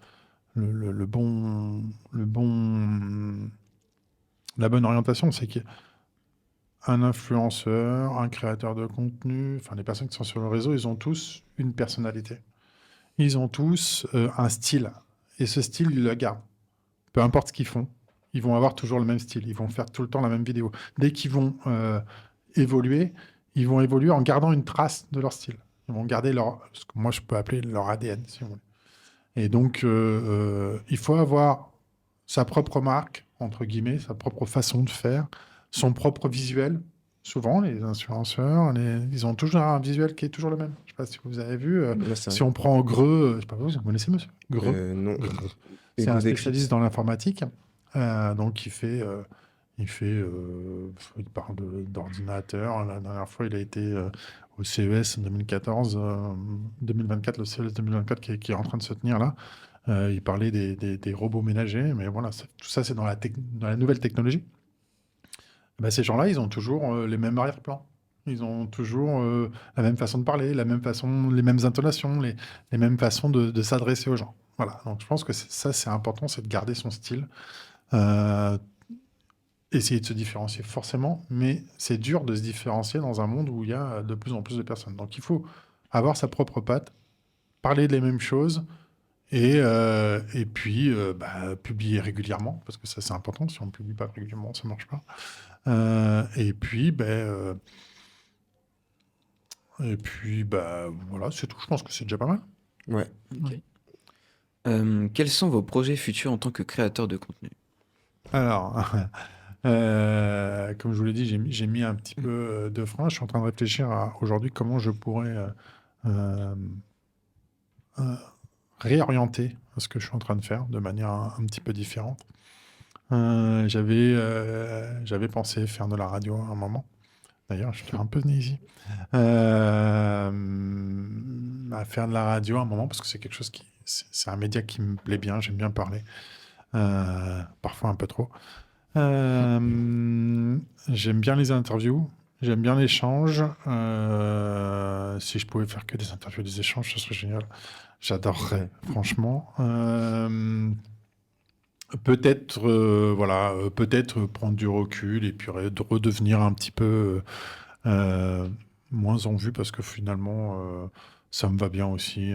bonne orientation. C'est qu'un influenceur, un créateur de contenu, enfin les personnes qui sont sur le réseau, ils ont tous une personnalité. Ils ont tous un style. Et ce style, ils le gardent. Peu importe ce qu'ils font, ils vont avoir toujours le même style. Ils vont faire tout le temps la même vidéo. Dès qu'ils vont évoluer, ils vont évoluer en gardant une trace de leur style. Ils vont garder ce que moi je peux appeler leur ADN, si vous voulez. Et donc, il faut avoir sa propre marque, entre guillemets, sa propre façon de faire, son propre visuel. Souvent, les influenceurs, ils ont toujours un visuel qui est toujours le même. Je ne sais pas si vous avez vu. Ouais, c'est Si vrai. on prend Greux, je ne sais pas, vous connaissez monsieur Greux? Non. C'est Hugo un Décrypte. spécialiste dans l'informatique. Donc, il parle d'ordinateur. La dernière fois, il a été au CES en 2014, 2024, le CES 2024 qui est en train de se tenir là. Il parlait des robots ménagers, mais voilà, tout ça, c'est dans la nouvelle technologie. Bah, ces gens-là, ils ont toujours les mêmes arrière-plans. Ils ont toujours la même façon de parler, la même façon, les mêmes intonations, les mêmes façons de s'adresser aux gens. Voilà, donc je pense que ça, c'est important, c'est de garder son style. Euh, Essayer de se différencier forcément, mais c'est dur de se différencier dans un monde où il y a de plus en plus de personnes. Donc il faut avoir sa propre patte, parler des mêmes choses et puis publier régulièrement, parce que ça c'est important. Si on ne publie pas régulièrement, ça ne marche pas. Voilà, c'est tout. Je pense que c'est déjà pas mal. Ouais. Oui. Quels sont vos projets futurs en tant que créateur de contenu? Alors, comme je vous l'ai dit, j'ai mis un petit peu de frein. Je suis en train de réfléchir à aujourd'hui comment je pourrais euh, euh, réorienter ce que je suis en train de faire de manière un petit peu différente. J'avais pensé faire de la radio à un moment. D'ailleurs, je suis un peu né ici. À faire de la radio à un moment parce que c'est quelque chose c'est un média qui me plaît bien. J'aime bien parler. Parfois un peu trop. J'aime bien les interviews, j'aime bien l'échange. Si je pouvais faire que des interviews, des échanges, ce serait génial. J'adorerais, franchement. Peut-être prendre du recul et puis redevenir un petit peu moins en vue parce que finalement, ça me va bien aussi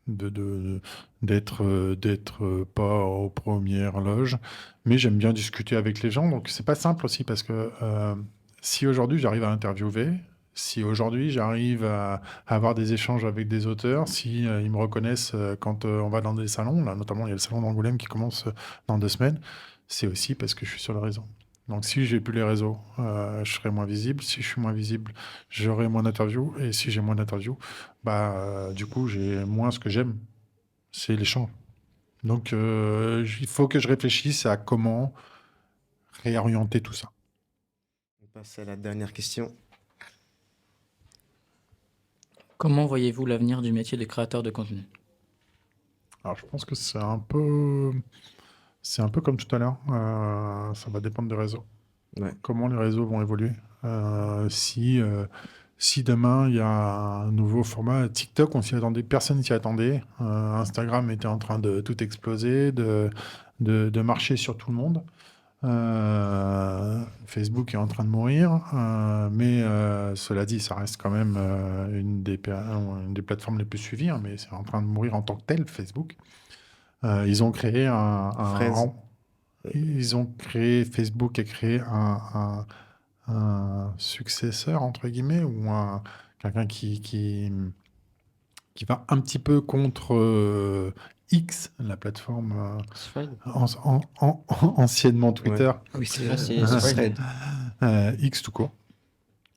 d'être pas aux premières loges. Mais j'aime bien discuter avec les gens, donc c'est pas simple aussi parce que si aujourd'hui j'arrive à interviewer, si aujourd'hui j'arrive à avoir des échanges avec des auteurs, si ils me reconnaissent quand on va dans des salons, là notamment il y a le salon d'Angoulême qui commence dans 2 semaines, c'est aussi parce que je suis sur le réseau. Donc si j'ai plus les réseaux, je serai moins visible. Si je suis moins visible, j'aurai moins d'interviews. Et si j'ai moins d'interviews, du coup j'ai moins ce que j'aime, c'est l'échange. Donc il faut que je réfléchisse à comment réorienter tout ça. On passe à la dernière question. Comment voyez-vous l'avenir du métier de créateur de contenu? Alors je pense que c'est un peu comme tout à l'heure. Ça va dépendre des réseaux. Ouais. Comment les réseaux vont évoluer. Si demain il y a un nouveau format TikTok, on s'y attendait, personne s'y attendait. Instagram était en train de tout exploser, de marcher sur tout le monde. Facebook est en train de mourir, mais cela dit, ça reste quand même une des plateformes les plus suivies, hein, mais c'est en train de mourir en tant que tel, Facebook. Ils ont créé Fraise. Facebook a créé un successeur, entre guillemets, ou quelqu'un qui va un petit peu contre X, la plateforme Thread. anciennement Twitter, Oui, c'est Ah, c'est Thread. X tout court.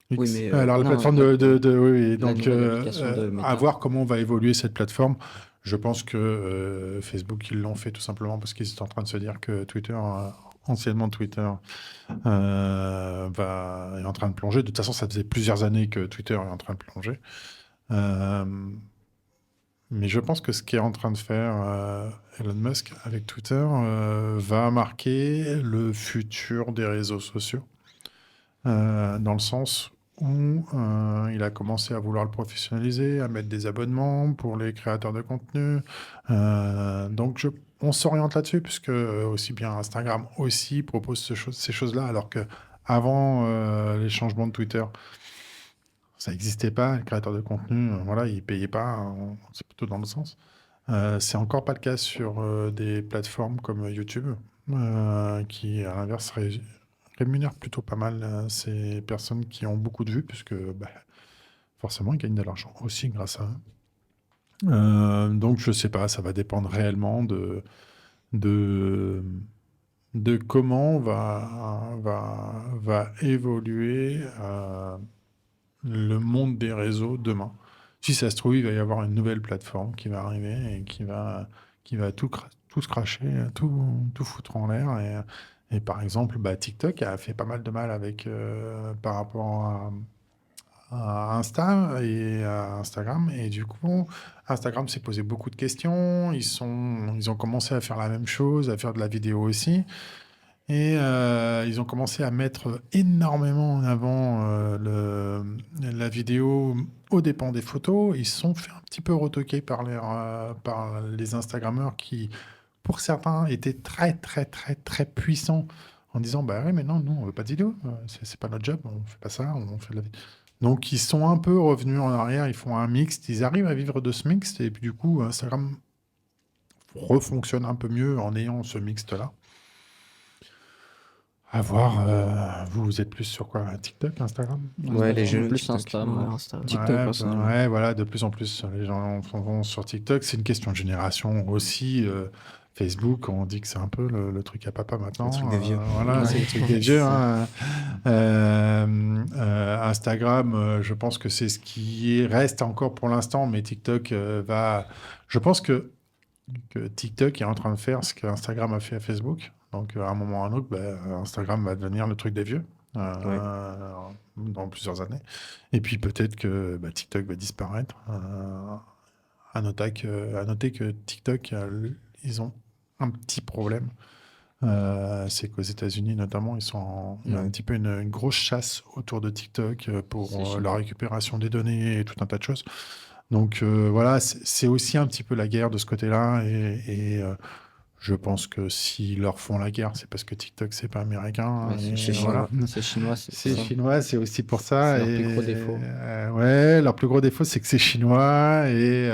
Oui, X. mais Alors, la non, plateforme oui, la donc nouvelle application de Meta. à voir comment va évoluer cette plateforme. Je pense que Facebook, ils l'ont fait tout simplement parce qu'ils sont en train de se dire que Twitter, anciennement Twitter, est en train de plonger. De toute façon, ça faisait plusieurs années que Twitter est en train de plonger. Mais je pense que ce qu'est en train de faire Elon Musk avec Twitter va marquer le futur des réseaux sociaux. Dans le sens où il a commencé à vouloir le professionnaliser, à mettre des abonnements pour les créateurs de contenu. Donc on s'oriente là-dessus, puisque aussi bien Instagram aussi propose ces choses-là, alors que avant les changements de Twitter, ça n'existait pas. Les créateurs de contenu, voilà, ils ne payaient pas, hein, c'est plutôt dans le sens. C'est encore pas le cas sur des plateformes comme YouTube, qui à l'inverse rémunère plutôt pas mal ces personnes qui ont beaucoup de vues, puisque forcément, ils gagnent de l'argent aussi grâce à eux. Donc, je sais pas, ça va dépendre réellement de de comment va évoluer le monde des réseaux demain. Si ça se trouve, il va y avoir une nouvelle plateforme qui va arriver et qui va tout se cracher, tout foutre en l'air. Et par exemple, TikTok a fait pas mal de mal par rapport à Insta et à Instagram. Et du coup, Instagram s'est posé beaucoup de questions. Ils ont commencé à faire la même chose, à faire de la vidéo aussi. Et ils ont commencé à mettre énormément en avant la vidéo aux dépens des photos. Ils se sont fait un petit peu retoquer par les Instagrammeurs qui, pour certains, étaient très, très, très, très puissants en disant bah oui, mais non, nous, on veut pas de vidéo. C'est pas notre job, on fait pas ça, on fait de la vidéo. Donc, ils sont un peu revenus en arrière, ils font un mixte, ils arrivent à vivre de ce mixte. Et puis, du coup, Instagram refonctionne un peu mieux en ayant ce mixte-là. À voir, vous êtes plus sur quoi? TikTok, Instagram? Ouais, les jeunes, Plus TikTok. Insta, Ouais, moi. Insta. TikTok, Ouais, personnellement. ouais, voilà, de plus en plus, les gens vont sur TikTok. C'est une question de génération aussi. Facebook, on dit que c'est un peu le truc à papa maintenant. Le truc des vieux. Voilà, Ouais. c'est le truc des vieux. Hein. Instagram, je pense que c'est ce qui reste encore pour l'instant, mais TikTok va. Je pense que TikTok est en train de faire ce qu'Instagram a fait à Facebook. Donc, à un moment ou à un autre, Instagram va devenir le truc des vieux dans plusieurs années. Et puis, peut-être que TikTok va disparaître. À noter que TikTok, ils ont un petit problème. C'est qu'aux États-Unis, notamment, il y a un Ouais. petit peu une grosse chasse autour de TikTok pour C'est chinois. la récupération des données et tout un tas de choses. Donc voilà, c'est aussi un petit peu la guerre de ce côté-là. Et je pense que s'ils leur font la guerre, c'est parce que TikTok, c'est pas américain. Ouais, Et c'est voilà. chinois. C'est chinois, c'est C'est pour ça. chinois, c'est aussi pour ça. C'est leur plus Et, gros défaut. ouais, leur plus gros défaut, c'est que c'est chinois et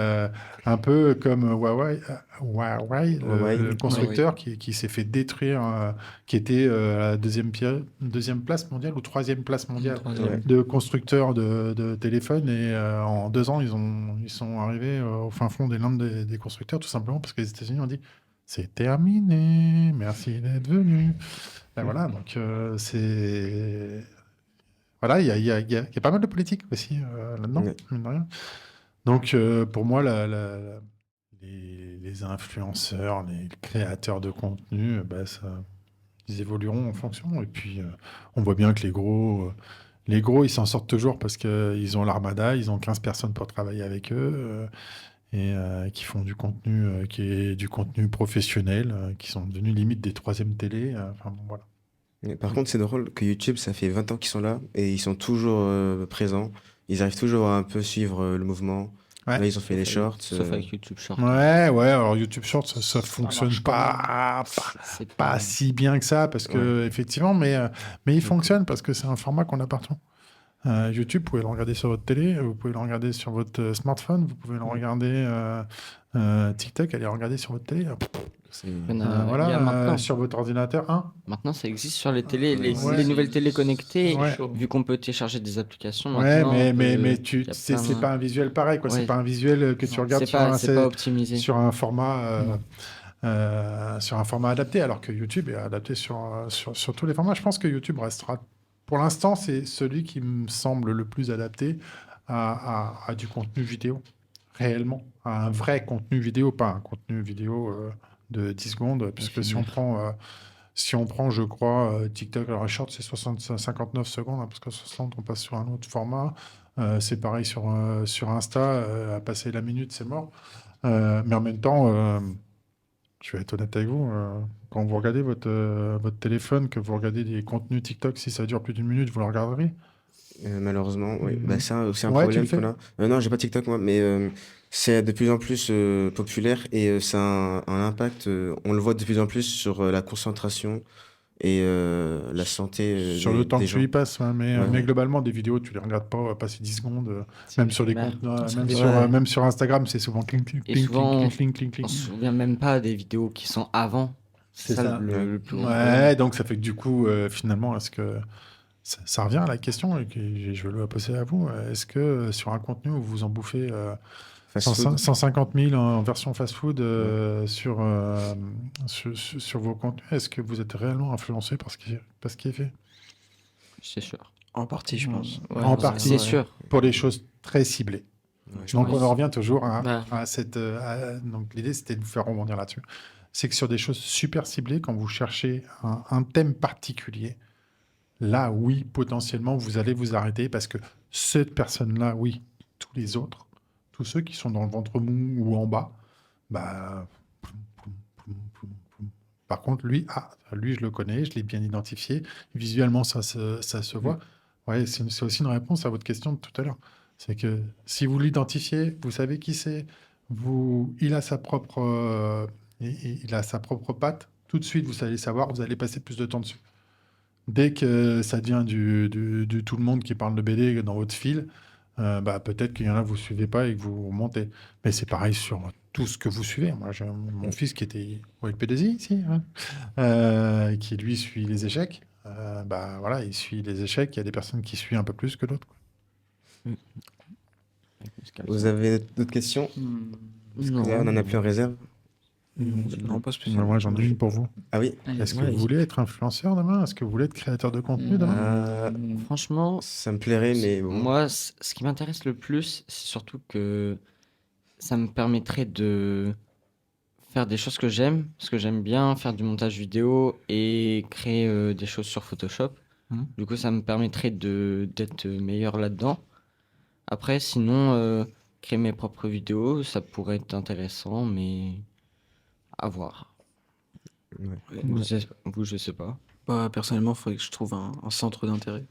un peu comme Huawei, Huawei. le constructeur qui s'est fait détruire, qui était à la deuxième place mondiale ou troisième place mondiale Troisième. de constructeurs de téléphones. Et en 2 ans, ils sont arrivés au fin fond des landes des constructeurs, tout simplement parce que les États-Unis ont dit c'est terminé, merci d'être venu. Ben voilà, donc c'est. Voilà, il y a pas mal de politique aussi là-dedans, Ouais. mine de rien. Donc pour moi, les influenceurs, les créateurs de contenu, ils évolueront en fonction. Et puis on voit bien que les gros, ils s'en sortent toujours parce qu'ils ont l'armada, ils ont 15 personnes pour travailler avec eux. Et qui font du contenu qui est du contenu professionnel, qui sont devenus limite des troisièmes télé. Enfin bon, voilà. Mais par contre, c'est drôle que YouTube, ça fait 20 ans qu'ils sont là et ils sont toujours présents. Ils arrivent toujours à un peu suivre le mouvement. Ouais. Là, ils ont fait les shorts. Sauf avec YouTube Short. Ouais, alors YouTube Short, ça fonctionne marche C'est pas si bien que ça, parce que, effectivement, mais il fonctionne parce que c'est un format qu'on a partout. YouTube, vous pouvez le regarder sur votre télé, vous pouvez le regarder sur votre smartphone, vous pouvez le regarder. TikTok, allez regarder sur votre télé. C'est- Il y en a- il y a Voilà, maintenant. sur votre ordinateur. Hein. Maintenant, ça existe sur les télés, Ouais. les nouvelles télés connectées. Ouais. Vu qu'on peut télécharger des applications Ouais, maintenant, mais il y a c'est plein de- pas un visuel pareil, quoi. C'est Ouais. pas un visuel que tu regardes c'est pas optimisé. sur un format adapté, alors que YouTube est adapté sur tous les formats. Je pense que YouTube restera, pour l'instant, c'est celui qui me semble le plus adapté à du contenu vidéo, réellement, à un vrai contenu vidéo, pas un contenu vidéo de 10 secondes, puisque si on prend, je crois, TikTok, alors short, c'est 59 secondes, hein, parce que 60, on passe sur un autre format. C'est pareil sur Insta, à passer la minute, c'est mort. Mais en même temps, je vais être honnête avec vous, quand vous regardez votre téléphone, que vous regardez des contenus TikTok, si ça dure plus d'1 minute, vous le regarderez. Malheureusement, oui. Mhm. C'est aussi un Ouais, tu problème le fais? qu'on a. Non, j'ai pas TikTok moi, mais c'est de plus en plus populaire et ça a un impact. On le voit de plus en plus sur la concentration et la santé Sur le temps des que tu gens. y passes, hein, mais Ouais. globalement, des vidéos, tu les regardes pas passer 10 secondes. Même sur les Bah, comptes, ouais. même sur Instagram, c'est souvent clink, clink, Et clink, souvent, clink, clink, clink, On clink. se souvient même pas des vidéos qui sont avant. C'est C'est ça, ça. le plus gros Ouais, problème. donc ça fait que du coup, finalement, est-ce que ça revient à la question et que je veux le poser à vous. Est-ce que sur un contenu où vous en bouffez Fast-food. 150 000 en version fast-food sur vos contenus. Est-ce que vous êtes réellement influencé par ce qui est fait? C'est sûr. En partie, je pense. Ouais, En ouais, partie. C'est ouais. sûr. Pour les choses très ciblées. Ouais, je Donc pense. on en revient toujours Bah. à cette... donc l'idée, c'était de vous faire rebondir là-dessus. C'est que sur des choses super ciblées, quand vous cherchez un thème particulier, là, oui, potentiellement, vous allez vous arrêter parce que cette personne-là, oui, tous les autres, tous ceux qui sont dans le ventre mou ou en bas, bah... ploum, ploum, ploum, ploum, ploum. Par contre, lui, je le connais, je l'ai bien identifié. Visuellement, ça se voit. Ouais, c'est aussi une réponse à votre question de tout à l'heure. C'est que si vous l'identifiez, vous savez qui c'est, il a sa propre, il a sa propre patte, tout de suite, vous allez savoir, vous allez passer plus de temps dessus. Dès que ça devient du tout le monde qui parle de BD dans votre fil, bah, peut-être qu'il y en a que vous suivez pas et que vous remontez. Mais c'est pareil sur tout ce que vous suivez. Moi, j'ai mon fils qui était au LPDI ici, hein, qui lui suit les échecs. Bah voilà, il suit les échecs. Il y a des personnes qui suivent un peu plus que d'autres, quoi. Vous avez d'autres questions? Parce que là, on en a plus en réserve. Non, pas spécialement. Moi, j'en ai une pour vous. Ah oui? Allez, Est-ce que ouais. vous voulez être influenceur demain? Est-ce que vous voulez être créateur de contenu demain? Franchement, Ça me plairait, mais bon. moi, ce qui m'intéresse le plus, c'est surtout que ça me permettrait de faire des choses que j'aime, parce que j'aime bien faire du montage vidéo et créer des choses sur Photoshop. Mhm. Du coup, ça me permettrait d'être meilleur là-dedans. Après, sinon, créer mes propres vidéos, ça pourrait être intéressant, mais à voir. Ouais. Je sais pas. Bah, personnellement, il faudrait que je trouve un centre d'intérêt,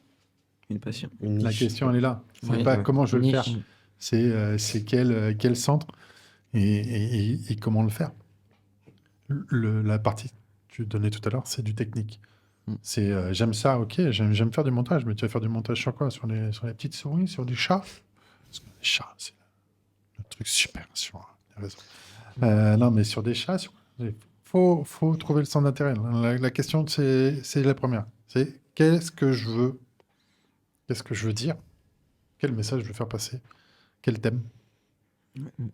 une passion. Une La niche. question, elle est là. C'est Ouais. pas Ouais. comment je vais le Niche. faire. C'est quel centre et comment le faire. La partie que tu donnais tout à l'heure, c'est du technique. Mm. C'est j'aime ça, ok, j'aime faire du montage, mais tu vas faire du montage sur quoi? Sur les petites souris, sur du chat? Parce que les chats, c'est le truc super sur les réseaux. Non, mais sur des chats, faut trouver le centre d'intérêt. La question, c'est la première. C'est qu'est-ce que je veux? Qu'est-ce que je veux dire? Quel message je veux faire passer? Quel thème?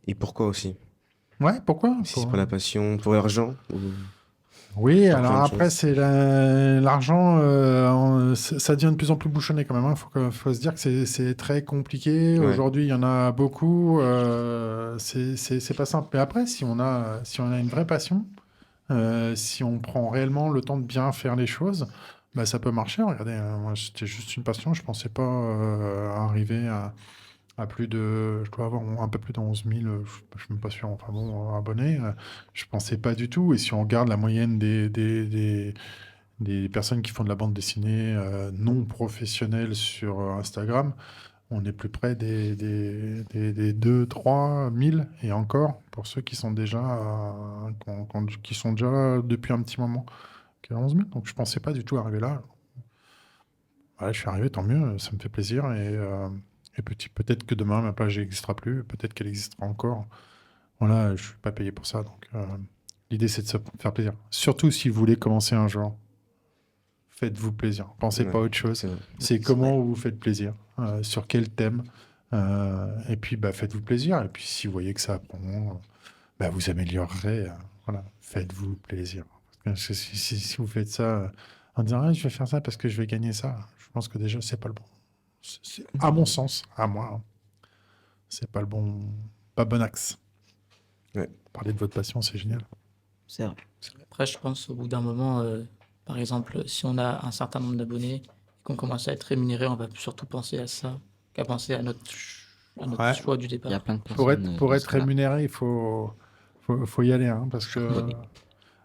Et pourquoi aussi? Ouais, pourquoi? Si c'est pour la passion, pour l'argent ou... Oui, Pour alors plein de après, choses. c'est l'argent, ça devient de plus en plus bouchonné quand même. Faut se dire que c'est très compliqué. Ouais. Aujourd'hui, il y en a beaucoup. C'est pas simple. Mais après, si on a une vraie passion, si on prend réellement le temps de bien faire les choses, bah, ça peut marcher. Regardez, moi, c'était juste une passion. Je pensais pas arriver à plus de, je dois avoir un peu plus de 11 000, je suis même pas sûr, enfin bon, abonnés. Je pensais pas du tout. Et si on regarde la moyenne des personnes qui font de la bande dessinée non professionnelle sur Instagram, on est plus près des 2 3 000 et encore pour ceux qui sont déjà, qui sont déjà là depuis un petit moment, qui a 11 000. Donc je pensais pas du tout arriver là. Ouais, je suis arrivé, tant mieux, ça me fait plaisir. Et peut-être que demain, ma page n'existera plus, peut-être qu'elle existera encore. Voilà, je ne suis pas payé pour ça. Donc, l'idée, c'est de se faire plaisir. Surtout si vous voulez commencer un jour, faites-vous plaisir. Pensez Ouais, pas à autre chose. c'est vrai. C'est comment vous vous faites plaisir, sur quel thème. Et puis, bah, faites-vous plaisir. Et puis, si vous voyez que ça apprend, bah, vous améliorerez. Voilà, faites-vous plaisir. Parce que si vous faites ça en disant ah, je vais faire ça parce que je vais gagner ça, je pense que déjà, c'est pas le bon. À mon sens, à moi, hein, c'est pas bon axe. Ouais. Parler de votre passion, c'est génial. C'est vrai. Après, je pense au bout d'un moment, par exemple, si on a un certain nombre d'abonnés et qu'on commence à être rémunéré, on va surtout penser à ça qu'à penser à notre Ouais. choix du Il y a départ. plein de personnes. Pour dans être ce cas-là. rémunéré, il faut y aller, hein, parce que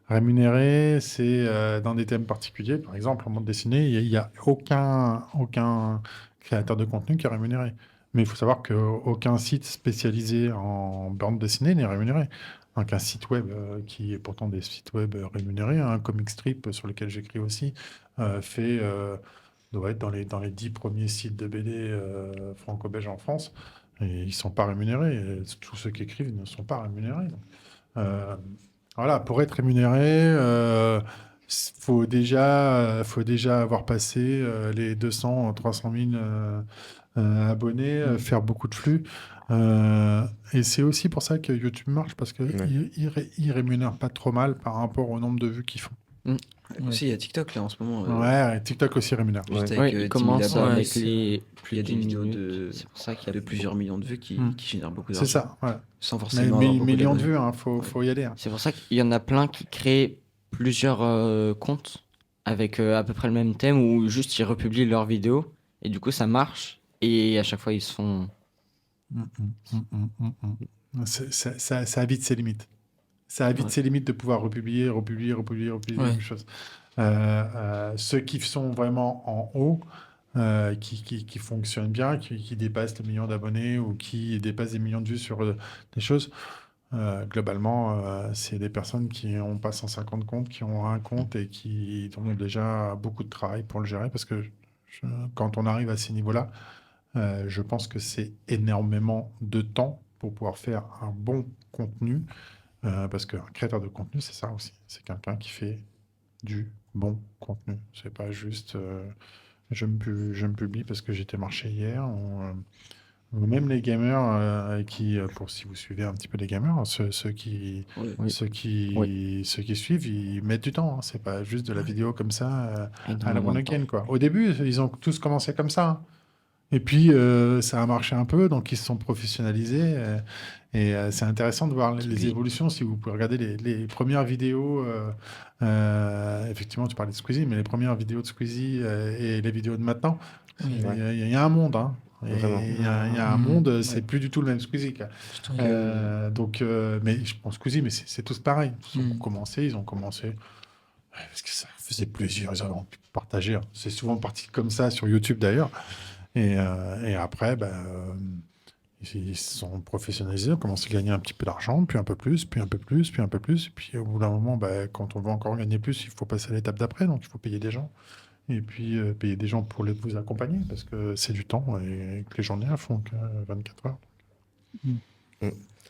rémunéré, c'est dans des thèmes particuliers. Par exemple, en bande dessinée, il y a aucun créateur de contenu qui est rémunéré. Mais il faut savoir qu'aucun site spécialisé en bande dessinée n'est rémunéré. Donc un site web qui est pourtant des sites web rémunérés, un comic strip sur lequel j'écris aussi, doit être dans les 10 premiers sites de BD franco-belges en France. Et ils ne sont pas rémunérés. Et tous ceux qui écrivent ne sont pas rémunérés. Donc, voilà, pour être rémunéré, faut déjà avoir passé les 200, 300 000 abonnés, faire beaucoup de flux. Et c'est aussi pour ça que YouTube marche, parce qu'il il rémunère pas trop mal par rapport au nombre de vues qu'ils font. Aussi, il y a TikTok là en ce moment. Ouais, TikTok aussi rémunère. Juste Ouais. avec Oui, 10 il 000 commence abonnés, avec c'est- les il plus y a de des 10 vidéos minutes. C'est pour ça qu'il y a de plusieurs millions de vues qui génèrent beaucoup C'est d'argent. ça, ouais. Sans Mais forcément avoir beaucoup millions de d'abonnés. vues, hein, faut y aller. Hein. C'est pour ça qu'il y en a plein qui créent plusieurs comptes avec à peu près le même thème où juste ils republient leurs vidéos et du coup ça marche et à chaque fois ils se font. Ça a vite ses limites. Ça a vite Ouais. ses limites de pouvoir republier la Ouais. même chose. Ceux qui sont vraiment en haut, qui fonctionnent bien, qui dépassent le million d'abonnés ou qui dépassent des millions de vues sur des choses, globalement, c'est des personnes qui n'ont pas 150 comptes, qui ont un compte et qui ont déjà beaucoup de travail pour le gérer parce que quand on arrive à ces niveaux-là, je pense que c'est énormément de temps pour pouvoir faire un bon contenu. Parce qu'un créateur de contenu, c'est ça aussi. C'est quelqu'un qui fait du bon contenu. C'est pas juste je me publie parce que j'étais marché hier. Ou même les gamers pour si vous suivez un petit peu les gamers, ceux qui Ouais. ceux qui suivent, ils mettent du temps. Hein. C'est pas juste de la vidéo comme ça à la Énormément one de temps. again, quoi. Au début, ils ont tous commencé comme ça. Hein. Et puis, ça a marché un peu, donc ils se sont professionnalisés. C'est intéressant de voir les évolutions. Si vous pouvez regarder les premières vidéos, effectivement, tu parlais de Squeezie, mais les premières vidéos de Squeezie et les vidéos de maintenant, Oui. il y a un monde. Hein. Et Vraiment. il y a un monde, c'est Ouais. plus du tout le même Squeezie. Quoi. Je trouve que- Mais je pense Squeezie, mais c'est tous pareil. Ils ont Mm. commencé. Parce que ça faisait plaisir, ils avaient pu partager. Hein. C'est souvent parti comme ça sur YouTube d'ailleurs. Et après, ils se sont professionnalisés, ont commencé à gagner un petit peu d'argent, puis un peu plus, puis un peu plus, puis un peu plus. Et puis au bout d'un moment, quand on veut encore gagner plus, il faut passer à l'étape d'après, donc il faut payer des gens. Et puis payer des gens pour vous accompagner, parce que c'est du temps et que les journées elles font que 24 heures.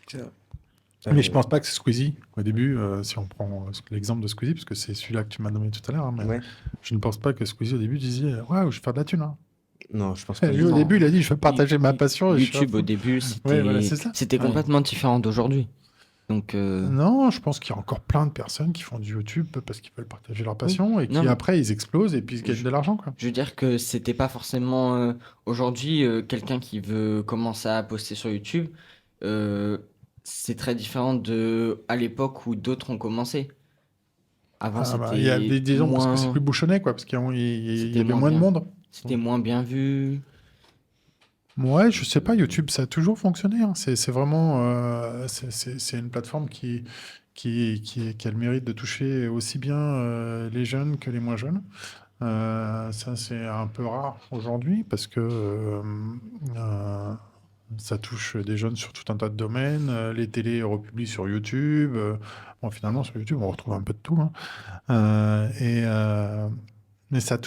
C'est vrai. Mais je pense pas que c'est Squeezie. Au début, si on prend l'exemple de Squeezie, parce que c'est celui-là que tu m'as nommé tout à l'heure, hein, mais Ouais. je ne pense pas que Squeezie au début disait ouais, je vais faire de la thune. Hein. Non, je pense pas. Lui, au Non. début, il a dit je veux partager ma passion. et je suis à YouTube fond. au début c'était Ouais, voilà, c'est ça. c'était Ouais. complètement différent d'aujourd'hui. Donc Non, je pense qu'il y a encore plein de personnes qui font du YouTube parce qu'ils veulent partager leur passion et qui Non, mais- après ils explosent et puis ils gagnent de l'argent. Quoi. je veux dire que c'était pas forcément aujourd'hui quelqu'un qui veut commencer à poster sur YouTube. C'est très différent de à l'époque où d'autres ont commencé. Avant Il y a c'était des gens parce que c'est moins plus bouchonné, quoi, parce qu'il y C'était avait moins moins de bien. monde. c'était moins bien vu. Ouais, je sais pas, YouTube, ça a toujours fonctionné. Hein. C'est vraiment c'est une plateforme qui a le mérite de toucher aussi bien les jeunes que les moins jeunes. Ça, c'est un peu rare aujourd'hui parce que ça touche des jeunes sur tout un tas de domaines. Les télés republient sur YouTube. Bon, finalement, sur YouTube, on retrouve un peu de tout. Hein. Mais ça a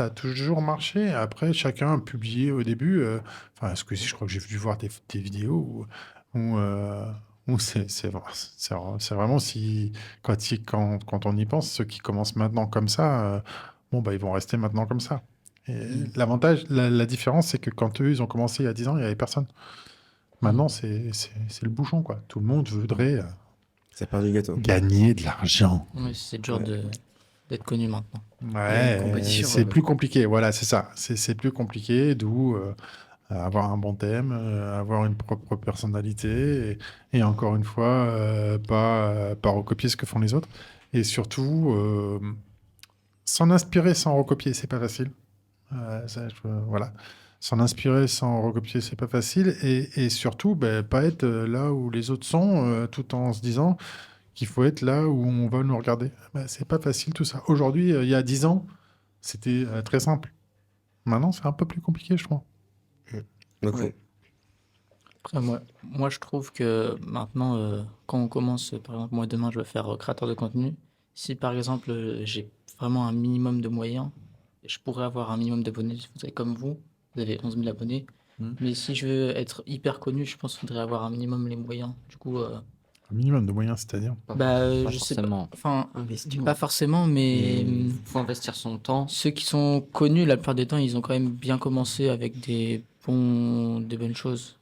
toujours marché. Après, chacun a publié au début. Enfin, Squeezie, je crois que j'ai dû voir des vidéos où c'est vraiment si quand on y pense, ceux qui commencent maintenant comme ça, ils vont rester maintenant comme ça. Et l'avantage, la différence, c'est que quand eux, ils ont commencé il y a 10 ans, il n'y avait personne. Maintenant, c'est le bouchon, quoi. Tout le monde voudrait Ça part du gâteau. gagner de l'argent. Ouais, c'est dur Ouais. d'être connu maintenant. Ouais, une compétition, c'est plus compliqué. Voilà, c'est ça. C'est plus compliqué, d'où avoir un bon thème, avoir une propre personnalité et encore une fois, pas recopier ce que font les autres. Et surtout, s'en inspirer sans recopier, c'est pas facile. Voilà. S'en inspirer sans recopier, c'est pas facile. Et surtout, pas être là où les autres sont, tout en se disant qu'il faut être là où on va nous regarder. C'est pas facile tout ça. Aujourd'hui, il y a 10 ans, c'était très simple. Maintenant, c'est un peu plus compliqué, je trouve. Donc, Ouais. Après, moi, je trouve que maintenant, quand on commence, par exemple, moi demain, je veux faire créateur de contenu. Si par exemple, j'ai vraiment un minimum de moyens, je pourrais avoir un minimum d'abonnés. Vous savez, comme vous avez 11 000 abonnés. Mais si je veux être hyper connu, je pense qu'il faudrait avoir un minimum les moyens. Du coup, Un minimum de moyens, c'est-à-dire. Pas je sais pas. forcément. Enfin, Investir. pas forcément, mais Faut investir son temps. ceux qui sont connus, la plupart des temps, ils ont quand même bien commencé avec des des bonnes choses.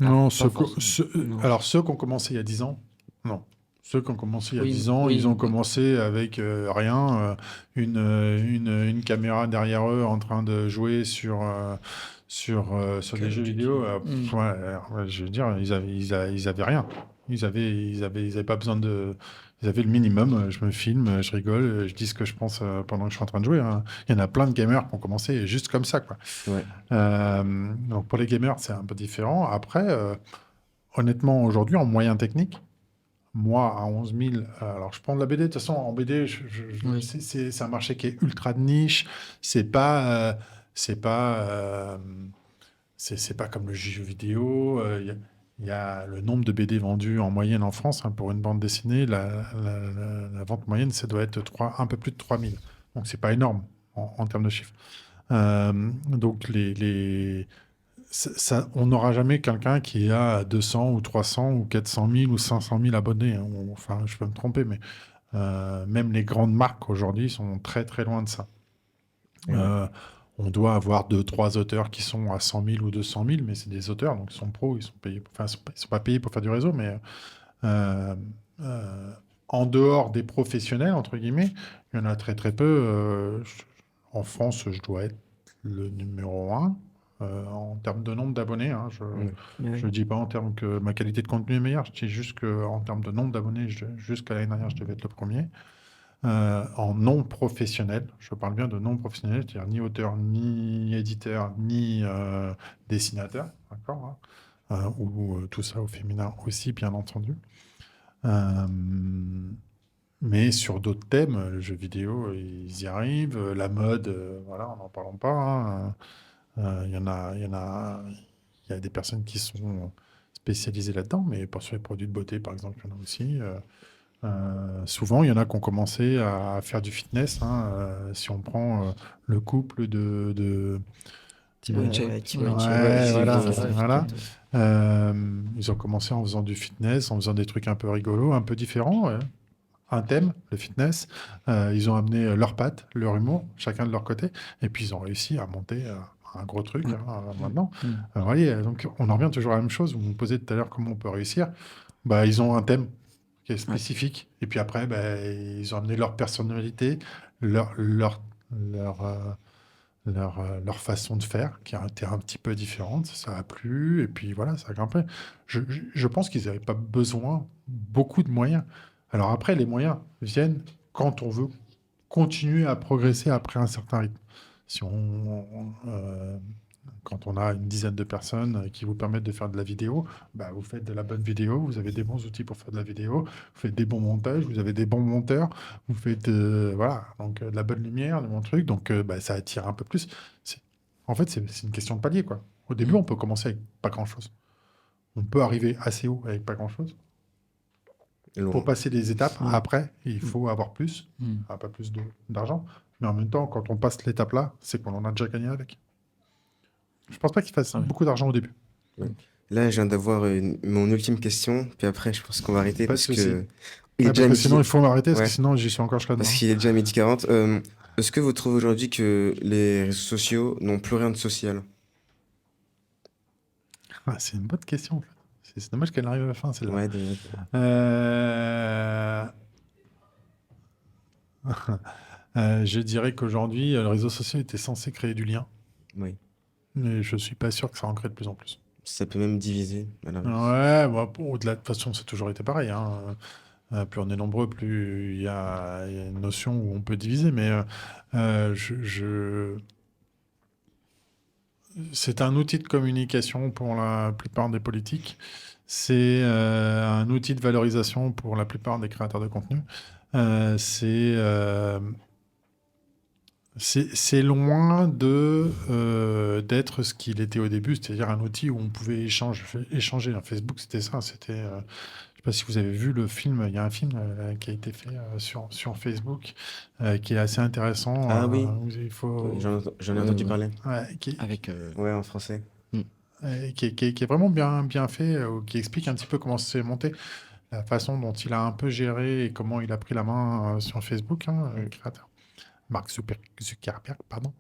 Non, pas forcément. Non. alors ceux qui ont commencé il y a 10 ans, non. Ceux qui ont commencé il y a Oui, 10 ans, oui, ils ont oui. commencé avec rien, une caméra derrière eux en train de jouer sur des jeux vidéo. Ouais, je veux dire, ils avaient rien. Ils avaient pas besoin de. Ils avaient le minimum. Je me filme, je rigole, je dis ce que je pense pendant que je suis en train de jouer, hein. Il y en a plein de gamers qui ont commencé juste comme ça, quoi. Ouais. Donc pour les gamers, c'est un peu différent. Après, honnêtement, aujourd'hui, en moyen technique, moi, à 11 000, alors je prends de la BD, de toute façon, en BD, Oui. c'est un marché qui est ultra de niche. C'est pas, c'est pas, c'est pas comme le jeu vidéo. Il y a le nombre de BD vendus en moyenne en France, hein, pour une bande dessinée, la vente moyenne, ça doit être un peu plus de 3 000. Donc c'est pas énorme en termes de chiffres. Donc on n'aura jamais quelqu'un qui a 200 ou 300 ou 400 000 ou 500 000 abonnés, hein. Enfin, je peux me tromper, mais même les grandes marques aujourd'hui sont très très loin de ça. Et ouais. On doit avoir 2-3 auteurs qui sont à 100 000 ou 200 000, mais c'est des auteurs, donc ils sont pros, ils sont payés, enfin, ils sont pas payés pour faire du réseau, mais euh, euh, en dehors des professionnels, entre guillemets, il y en a très très peu. En France, je dois être le numéro 1 en termes de nombre d'abonnés, hein. Je Ouais. ne Ouais. dis pas en termes que ma qualité de contenu est meilleure, je dis juste qu'en termes de nombre d'abonnés, jusqu'à l'année dernière, je devais être le premier. En non professionnel, je parle bien de non professionnel, c'est-à-dire ni auteur, ni éditeur, ni dessinateur, d'accord, hein, ou tout ça au féminin aussi, bien entendu. Euh, mais sur d'autres thèmes, le jeu vidéo, ils y arrivent. La mode, voilà, en n'en parlons pas, hein. Il y a des personnes qui sont spécialisées là-dedans, mais pas sur les produits de beauté, par exemple, il y en a aussi. Souvent, il y en a qui ont commencé à faire du fitness, hein. Si on prend le couple de... Timothée. Ouais, Oui. Timothée. Ouais, Ouais, j'ai voilà, vu, Ouais, voilà. Fit. Ils ont commencé en faisant du fitness, en faisant des trucs un peu rigolos, un peu différents, ouais. Un thème, le fitness. Ils ont amené leurs pattes, leur humour, chacun de leur côté, et puis ils ont réussi à monter un gros truc, hein, maintenant. Vous voyez, donc on en revient toujours à la même chose. Vous me posez tout à l'heure comment on peut réussir. Bah, ils ont un thème qui est spécifique, et puis après, bah, ils ont amené leur personnalité, leur, leur, leur façon de faire, qui a été un petit peu différente. Ça a plu, et puis voilà, ça a grimpé. Je pense qu'ils n'avaient pas besoin beaucoup de moyens. Alors après, les moyens viennent quand on veut continuer à progresser après un certain rythme. Si quand on a une dizaine de personnes qui vous permettent de faire de la vidéo, bah, vous faites de la bonne vidéo, vous avez des bons outils pour faire de la vidéo, vous faites des bons montages, vous avez des bons monteurs, vous faites voilà, donc de la bonne lumière, de bons trucs, donc bah, ça attire un peu plus. En fait, c'est une question de palier, quoi. Au début, on peut commencer avec pas grand-chose. On peut arriver assez haut avec pas grand-chose. Loin. Pour passer des étapes, Ouais. après, il faut avoir plus, pas plus d'argent. Mais en même temps, quand on passe l'étape-là, c'est qu'on en a déjà gagné avec. Je pense pas qu'il fasse Ah ouais. beaucoup d'argent au début. Là, je viens d'avoir mon ultime question, puis après, je pense qu'on va arrêter Pas de parce souci. que il est Ouais, déjà parce que midi. sinon, il faut m'arrêter, parce Ouais. que sinon, j'y suis encore jusqu'à demain. Parce qu'il est déjà midi 40. Est-ce que vous trouvez aujourd'hui que les réseaux sociaux n'ont plus rien de social? Ah, c'est une bonne question, en fait. C'est dommage qu'elle arrive à la fin, celle-là. Ouais, Je dirais qu'aujourd'hui, le réseau social était censé créer du lien, oui. mais je suis pas sûr que ça en crée de plus en plus. Ça peut même diviser, à l'inverse. Ouais, bah, au-delà, de toute façon, c'est toujours été pareil, hein. Plus on est nombreux, plus il y a une notion où on peut diviser, mais c'est un outil de communication pour la plupart des politiques. C'est un outil de valorisation pour la plupart des créateurs de contenu. C'est loin d'être ce qu'il était au début, c'est-à-dire un outil où on pouvait échanger. Facebook, c'était ça. C'était, je ne sais pas si vous avez vu le film. Il y a un film qui a été fait sur Facebook qui est assez intéressant. Ah oui. Où il faut, J'en ai entendu parler. ouais, Avec Ouais, en français. qui est vraiment bien fait, qui explique un petit peu comment c'est monté, la façon dont il a un peu géré et comment il a pris la main sur Facebook, hein, le créateur. Mark Zuckerberg, pardon.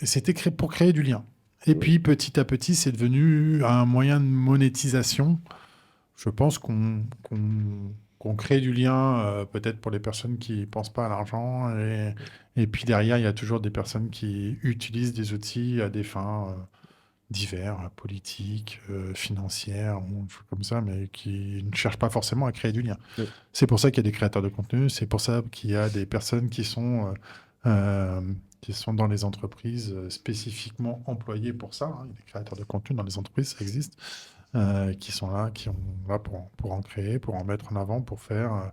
c'était créé pour créer du lien. Et puis, petit à petit, c'est devenu un moyen de monétisation. Je pense qu'on crée du lien, peut-être pour les personnes qui ne pensent pas à l'argent. Et puis derrière, il y a toujours des personnes qui utilisent des outils à des fins divers, politiques, financières, ou des choses comme ça, mais qui ne cherchent pas forcément à créer du lien. Oui. C'est pour ça qu'il y a des créateurs de contenu, c'est pour ça qu'il y a des personnes qui sont dans les entreprises spécifiquement employées pour ça. Il y a des créateurs de contenu dans les entreprises, ça existe, qui sont là pour en créer, pour en mettre en avant, pour faire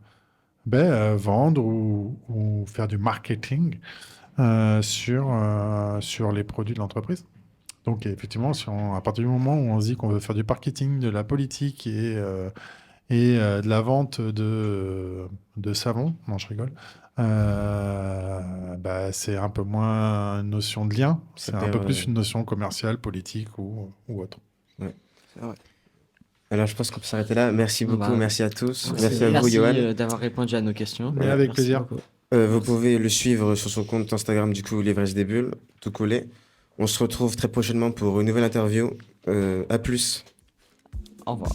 vendre ou faire du marketing sur les produits de l'entreprise. Donc effectivement, à partir du moment où on se dit qu'on veut faire du marketing, de la politique et de la vente de savon, non je rigole, c'est un peu moins une notion de lien, c'est un peu plus une notion commerciale, politique ou autre. Ouais. C'est vrai. Alors, je pense qu'on peut s'arrêter là. Merci beaucoup, Bah, merci à tous. merci. Merci à vous, Johan. d'avoir répondu à nos questions. Mais avec Merci plaisir. beaucoup. Vous pouvez le suivre sur son compte Instagram, du coup, L'ivresse des bulles, tout collé. On se retrouve très prochainement pour une nouvelle interview. À plus. Au revoir.